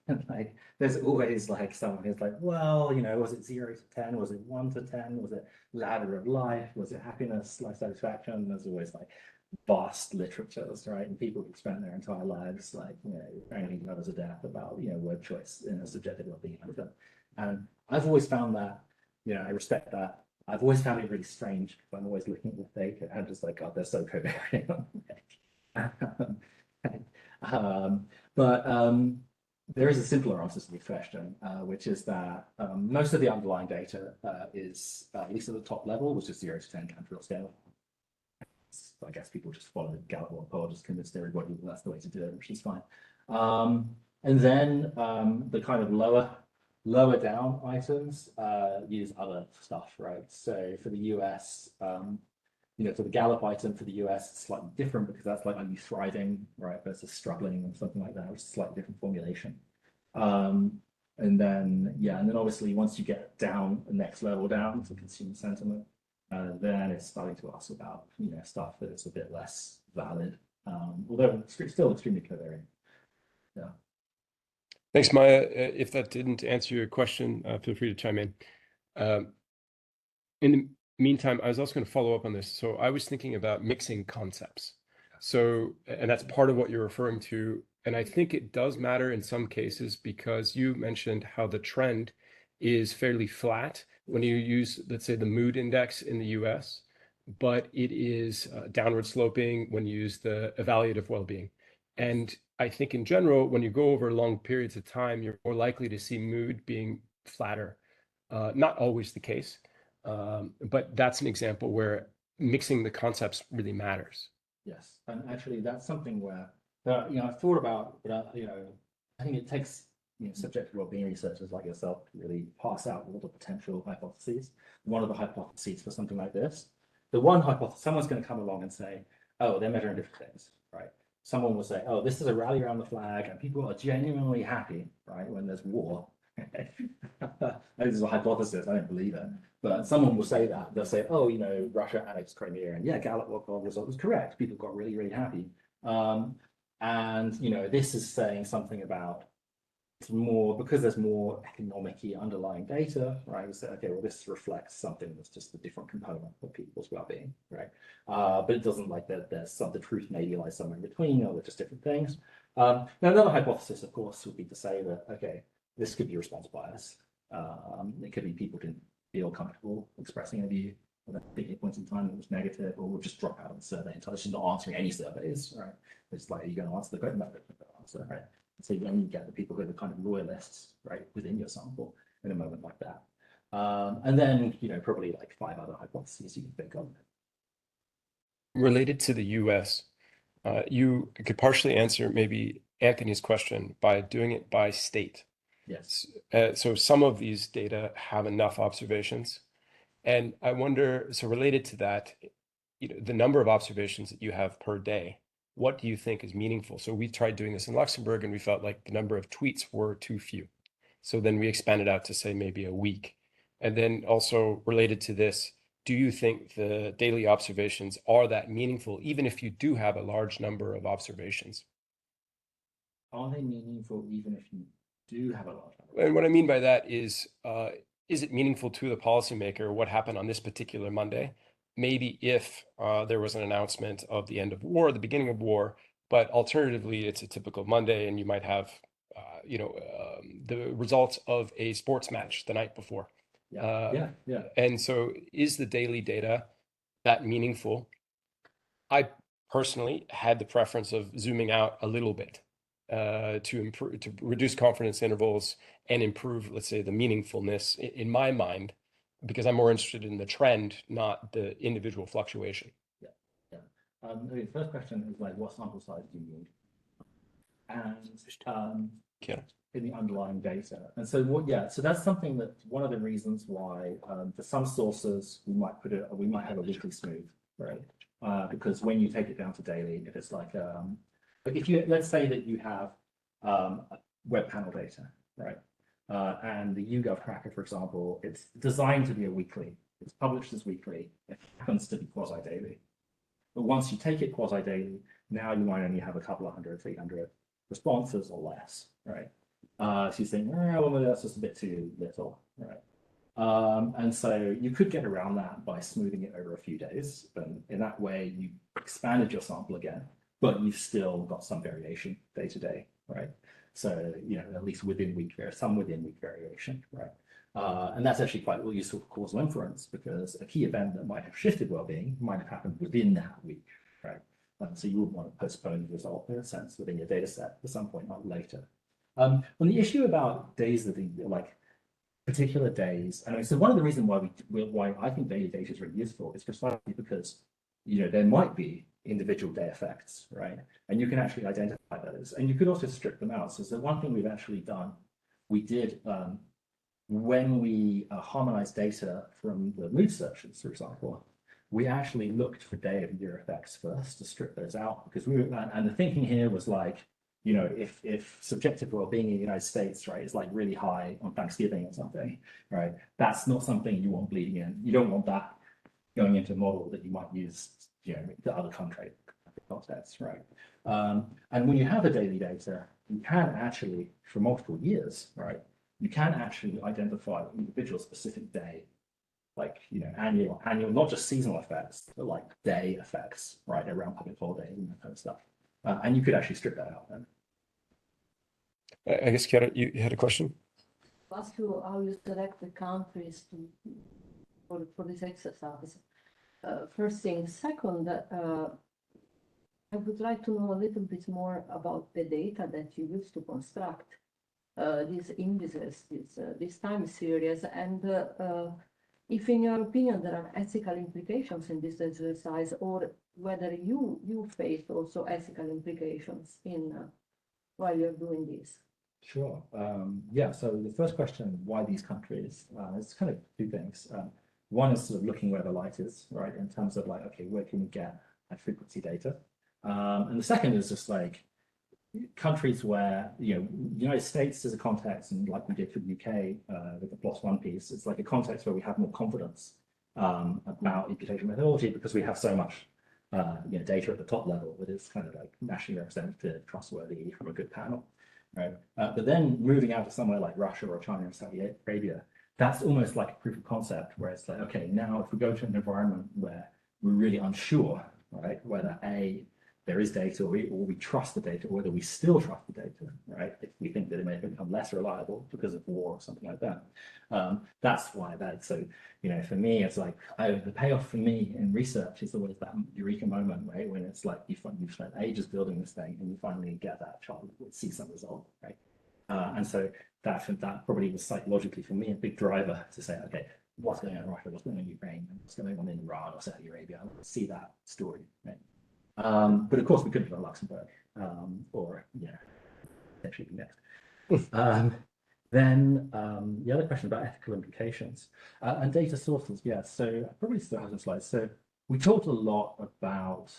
And like, there's always like someone who's like, well, was it 0 to 10? Was it 1 to 10? Was it ladder of life? Was it happiness, life satisfaction? There's always like vast literatures, right? And people who spend their entire lives like, training others to death about, word choice in a subjective well-being. And I've always found that, I respect that. I've always found it really strange. I'm always looking at the data and just like, God, they're so covariant. There is a simpler answer to the question, which is that most of the underlying data is, at least at the top level, which is 0 to 10 Canfield scale. So I guess people just follow Gallup or Poll, just convinced everybody that that's the way to do it, which is fine. And then the kind of lower down items use other stuff, right? So for the US, for the Gallup item for the US, it's slightly different because that's like, are you thriving, right, versus struggling or something like that, which is a slightly different formulation. And then obviously once you get down the next level down to consumer sentiment, then it's starting to ask about, stuff that is a bit less valid, although it's still extremely covariant. Yeah. Thanks, Maya. If that didn't answer your question, feel free to chime in. In the meantime, I was also going to follow up on this. So I was thinking about mixing concepts. So, and that's part of what you're referring to. And I think it does matter in some cases because you mentioned how the trend is fairly flat when you use, let's say, the mood index in the US, but it is downward sloping when you use the evaluative well-being. And I think in general, when you go over long periods of time, you're more likely to see mood being flatter. Not always the case, but that's an example where mixing the concepts really matters. Yes, and actually that's something where I've thought about, but I think it takes subjective well-being researchers like yourself to really pass out all the potential hypotheses. One of the hypotheses for something like this, the one hypothesis, someone's going to come along and say, oh, they're measuring different things, right? someone will say, oh, this is a rally around the flag and people are genuinely happy, right, when there's war. This is a hypothesis, I don't believe it. But someone will say that. They'll say, oh, you know, Russia annexed Crimea, and yeah, Gallup result was correct. People got really, really happy. And, you know, this is saying something about it's more, because there's more economic-y underlying data, right? We say, okay, well, this reflects something that's just a different component of people's well-being, right? But it doesn't like that there's some, the truth maybe lies somewhere in between, or they're just different things. Now, another hypothesis, of course, would be to say that, okay, this could be response bias. It could be people didn't feel comfortable expressing a view at a particular point in time that was negative, or would just drop out of the survey entirely, just not answering any surveys, right? It's like, are you going to answer the question? Answer, right? So you only get the people who are the kind of loyalists, right, within your sample in a moment like that. And then, you know, probably like 5 other hypotheses you can think of. Related to the US, you could partially answer maybe Anthony's question by doing it by state. Yes. So some of these data have enough observations. And I wonder, so related to that, you know, the number of observations that you have per day, what do you think is meaningful? So we tried doing this in Luxembourg and we felt like the number of tweets were too few. So then we expanded out to say maybe a week. And then also related to this, do you think the daily observations are that meaningful, even if you do have a large number of observations? Are they meaningful even if you do have a large number? And what I mean by that is it meaningful to the policymaker what happened on this particular Monday? Maybe if there was an announcement of the end of war, the beginning of war, but alternatively, it's a typical Monday and you might have, the results of a sports match the night before. Yeah. And so is the daily data that meaningful? I personally had the preference of zooming out a little bit to improve, to reduce confidence intervals and improve, let's say, the meaningfulness in my mind, because I'm more interested in the trend, not the individual fluctuation. Yeah. The first question is like, what sample size do you need? And in the underlying data. And so so that's something that one of the reasons why for some sources we might have a weekly smooth, right? Because when you take it down to daily, if it's like if you, let's say that you have web panel data, right? And the YouGov tracker, for example, it's designed to be a weekly. It's published as weekly. It happens to be quasi-daily. But once you take it quasi-daily, now you might only have a couple of 100, 300 responses or less, right? So you think, oh, well, that's just a bit too little, right? And so you could get around that by smoothing it over a few days. And in that way, you expanded your sample again, but you've still got some variation day to day, right? So, you know, at least within week, some within week variation, right? And that's actually quite useful for causal inference, because a key event that might have shifted well-being might have happened within that week, right? So you wouldn't want to postpone the result in a sense within your data set at some point, not later. On the issue about days that like particular days, and so one of the reasons why I think daily data is really useful is precisely because, you know, there might be individual day effects, right? And you can actually identify those, and you could also strip them out. So the one thing we've actually done, we did when we harmonized data from the mood searches, for example, we actually looked for day of year effects first to strip those out, because and the thinking here was like, you know, if subjective well-being in the United States, right, is like really high on Thanksgiving or something, right, that's not something you want bleeding in. You don't want that going into a model that you might use, you know, to other country contexts, right? And when you have the daily data, you can actually, for multiple years, right, you can actually identify individual specific day, like, you know, annual, not just seasonal effects, but like day effects, right, around public holidays and that kind of stuff. And you could actually strip that out then. I guess, Chiara, you had a question? I'll ask you how you select the countries for this exercise. First thing. Second, I would like to know a little bit more about the data that you use to construct these indices, this time series, and if in your opinion there are ethical implications in this exercise, or whether you face also ethical implications while you're doing this. Sure. Yeah, so the first question, why these countries? It's kind of two things. One is sort of looking where the light is, right, in terms of like, okay, where can we get high frequency data? And the second is just like countries where, you know, the United States is a context, and like we did for the UK with the +1 piece, it's like a context where we have more confidence about imputation methodology because we have so much you know, data at the top level that is kind of like nationally representative, trustworthy from a good panel, right? But then moving out to somewhere like Russia or China or Saudi Arabia, that's almost like a proof of concept where it's like, okay, now if we go to an environment where we're really unsure, right, whether there is data or we trust the data, or whether we still trust the data, right, if we think that it may become less reliable because of war or something like that. That's why so, you know, for me, it's like, the payoff for me in research is always that eureka moment, right, when it's like you've spent ages building this thing and you finally get that child, see some result, right? And so that probably was psychologically for me a big driver to say, okay, what's going on in Russia, what's going on in Ukraine, what's going on in Iran or Saudi Arabia, I want to see that story, right? But of course we couldn't go to Luxembourg, or, you know, potentially next. Then the other question about ethical implications and data sources. Yeah, so I probably still have some slides. So we talked a lot about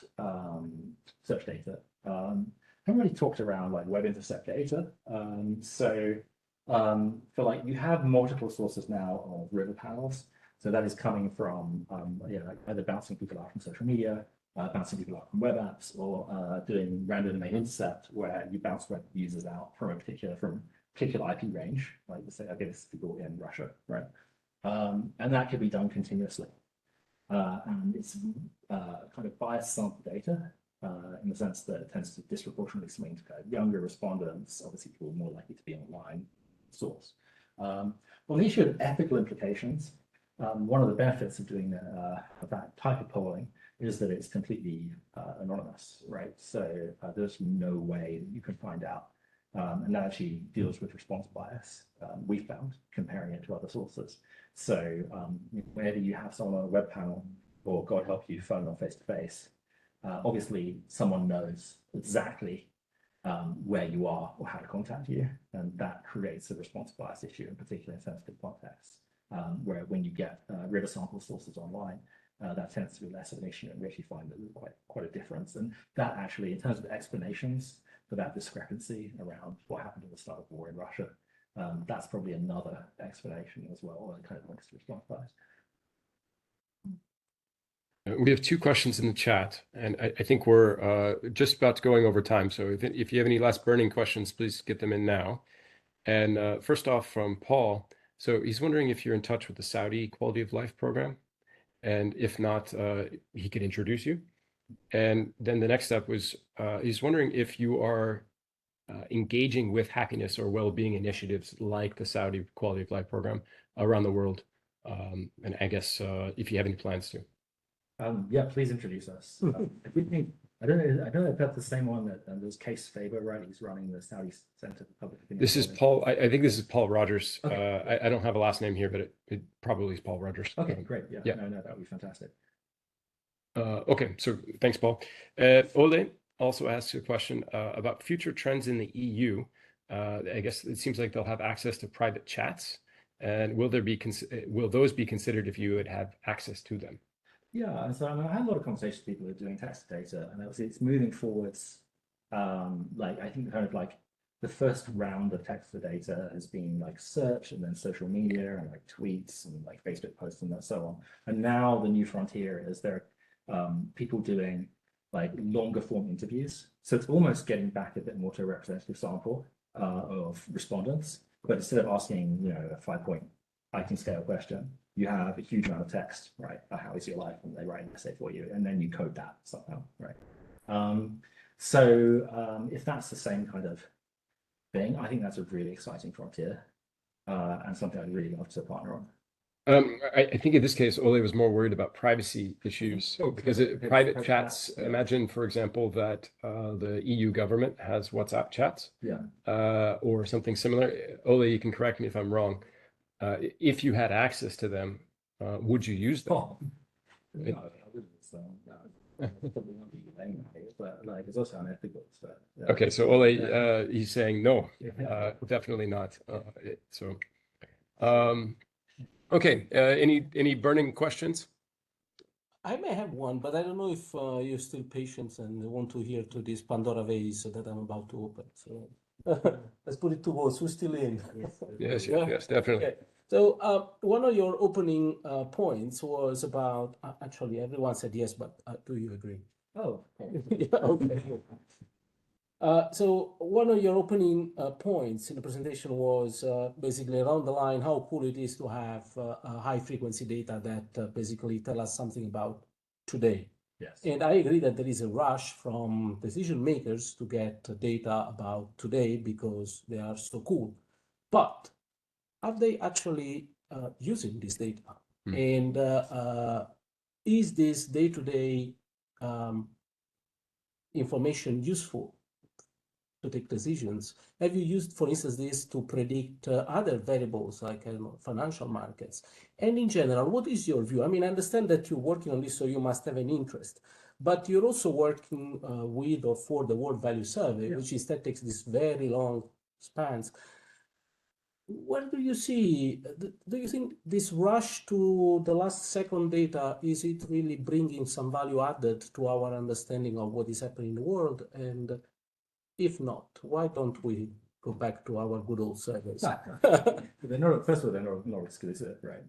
search data. Haven't really talked around like web intercept data. So for like, you have multiple sources now of river panels. So that is coming from you know, like either bouncing people out from social media, bouncing people out from web apps, or doing random domain intercept where you bounce web users out from a particular IP range, like say, okay, this is people in Russia, right? And that could be done continuously. And it's kind of biased sample data in the sense that it tends to disproportionately swing to kind of younger respondents, obviously people more likely to be online source. On the issue of ethical implications, one of the benefits of doing that type of polling is that it's completely anonymous, right? So there's no way that you can find out. And that actually deals with response bias, we found, comparing it to other sources. So whether you have someone on a web panel or, God help you, phone or face-to-face, obviously someone knows exactly where you are or how to contact you. And that creates a response bias issue, in particular in sensitive contexts, where when you get river sample sources online, that tends to be less of an issue, and we actually find that there's quite a difference. And that actually, in terms of explanations for that discrepancy around what happened at the start of war in Russia, that's probably another explanation as well, that kind of links to response bias. We have two questions in the chat, and I think we're just about to going over time. So if you have any last burning questions, please get them in now. And first off, from Paul, so he's wondering if you're in touch with the Saudi Quality of Life program, and if not, he could introduce you. And then the next step was he's wondering if you are engaging with happiness or well-being initiatives like the Saudi Quality of Life program around the world, and I guess if you have any plans to. Yeah, please introduce us. I don't know if that's the same one that there's Case Faber, right? He's running the Saudi Center for Public Opinion. This is Paul. I think this is Paul Rogers. Okay. I don't have a last name here, but it probably is Paul Rogers. Okay, great. Yeah. No, that would be fantastic. Okay, so thanks, Paul. Ole also asks a question about future trends in the EU. I guess it seems like they'll have access to private chats, and will those be considered if you would have access to them? Yeah, and so I had a lot of conversations with people who are doing text data, and it's moving forwards. Like I think kind of like the first round of text to data has been like search, and then social media, and like tweets, and like Facebook posts, and so on. And now the new frontier is there are people doing like longer form interviews. So it's almost getting back a bit more to a representative sample of respondents, but instead of asking, you know, a 5-point item scale question, you have a huge amount of text, right? How is your life? And they write an essay for you, and then you code that somehow, right? So if that's the same kind of thing, I think that's a really exciting frontier, and something I'd really love to partner on. I think in this case, Ole was more worried about privacy issues because private chats. Yeah. Imagine, for example, that the EU government has WhatsApp chats, or something similar. Ole, you can correct me if I'm wrong. If you had access to them, would you use them? Oh, no, I wouldn't. So, no, probably not be anyway, but like it's also unethical. So, yeah. Okay, so Ole, he's saying no, definitely not. Okay, any burning questions? I may have one, but I don't know if you're still patient and want to hear to this Pandora vase that I'm about to open. So let's put it to votes. Who's still in? Yes, Yeah. yes, definitely. Okay. So one of your opening points was about, actually everyone said yes, but do you agree? Oh, Yeah, okay. So one of your opening points in the presentation was basically around the line how cool it is to have high frequency data that basically tell us something about today. yes. And I agree that there is a rush from decision makers to get data about today because they are so cool. But are they actually using this data? And is this day-to-day information useful to take decisions? Have you used, for instance, this to predict other variables like financial markets? And in general, what is your view? I mean, I understand that you're working on this, so you must have an interest, but you're also working with or for the World Value Survey, Yeah. which is that takes this very long spans. Where do you see, do you think this rush to the last second data, is it really bringing some value added to our understanding of what is happening in the world? And if not, why don't we go back to our good old surveys? They're not, first of all, they're not exclusive, right?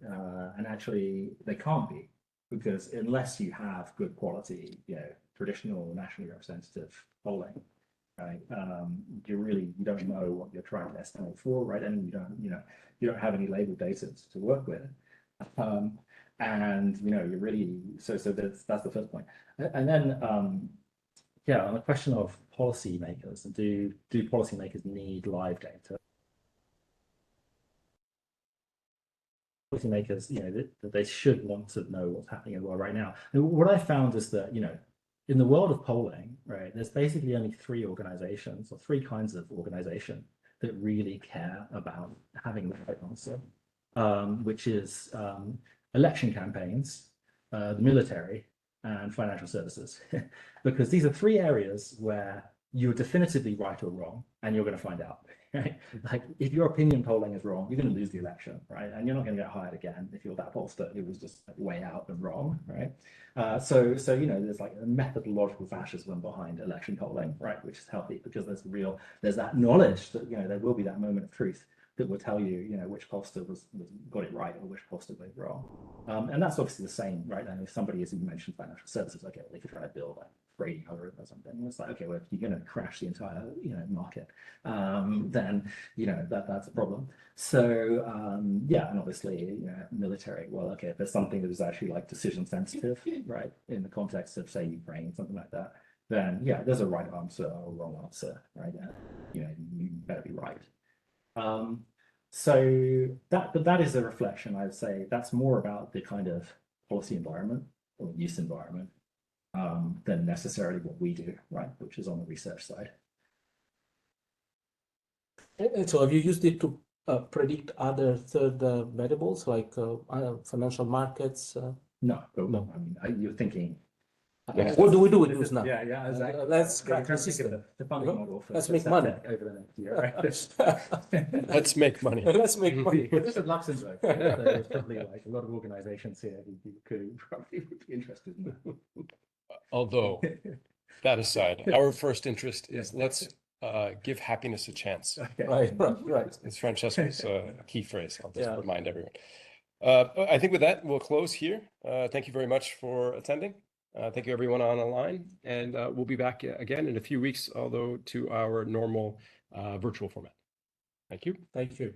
And actually, they can't be, because unless you have good quality, traditional nationally representative polling, right? You don't know what you're trying to estimate for, right? And you don't have any labeled data to work with. And you're really so that's the first point. And then on the question of policymakers, do policymakers need live data? Policymakers, that they should want to know what's happening in the world right now. And what I found is that, in the world of polling, right, there's basically only three organizations or three kinds of organization that really care about having the right answer, which is election campaigns, the military, and financial services, because these are three areas where you're definitively right or wrong, and you're going to find out. Right? Like, if your opinion polling is wrong, you're going to lose the election, right? And you're not going to get hired again if you're that pollster who was just way out and wrong, right? So there's like a methodological fascism behind election polling, right? Which is healthy because there's that knowledge that there will be that moment of truth that will tell you, which pollster got it right or which pollster got it wrong. And that's obviously the same, right? And if somebody, as you mentioned, financial services, okay, they could try to build like trading algorithm or something. And it's like, okay, well, if you're going to crash the entire, market, then that's a problem. So and obviously, military. Well, okay, if there's something that is actually like decision sensitive, right, in the context of say Ukraine, something like that, then there's a right answer or a wrong answer, right? You better be right. So that is a reflection. I would say that's more about the kind of policy environment or use environment than necessarily what we do, right, which is on the research side. And so have you used it to predict other third variables like financial markets? No. No. I mean, you're thinking. What do we do with those now? Yeah, exactly. Let's crack the system. The funding model for Let's make money over the next year. Right? Let's make money. Let's make money. This is Luxembourg. There's probably like a lot of organizations here who probably would be interested in that. Although, that aside, our first interest is let's give happiness a chance. Okay. Right. It's Francesco's key phrase. I'll just remind everyone. I think with that, we'll close here. Thank you very much for attending. Thank you everyone on the line, and we'll be back again in a few weeks, although to our normal virtual format. Thank you. Thank you.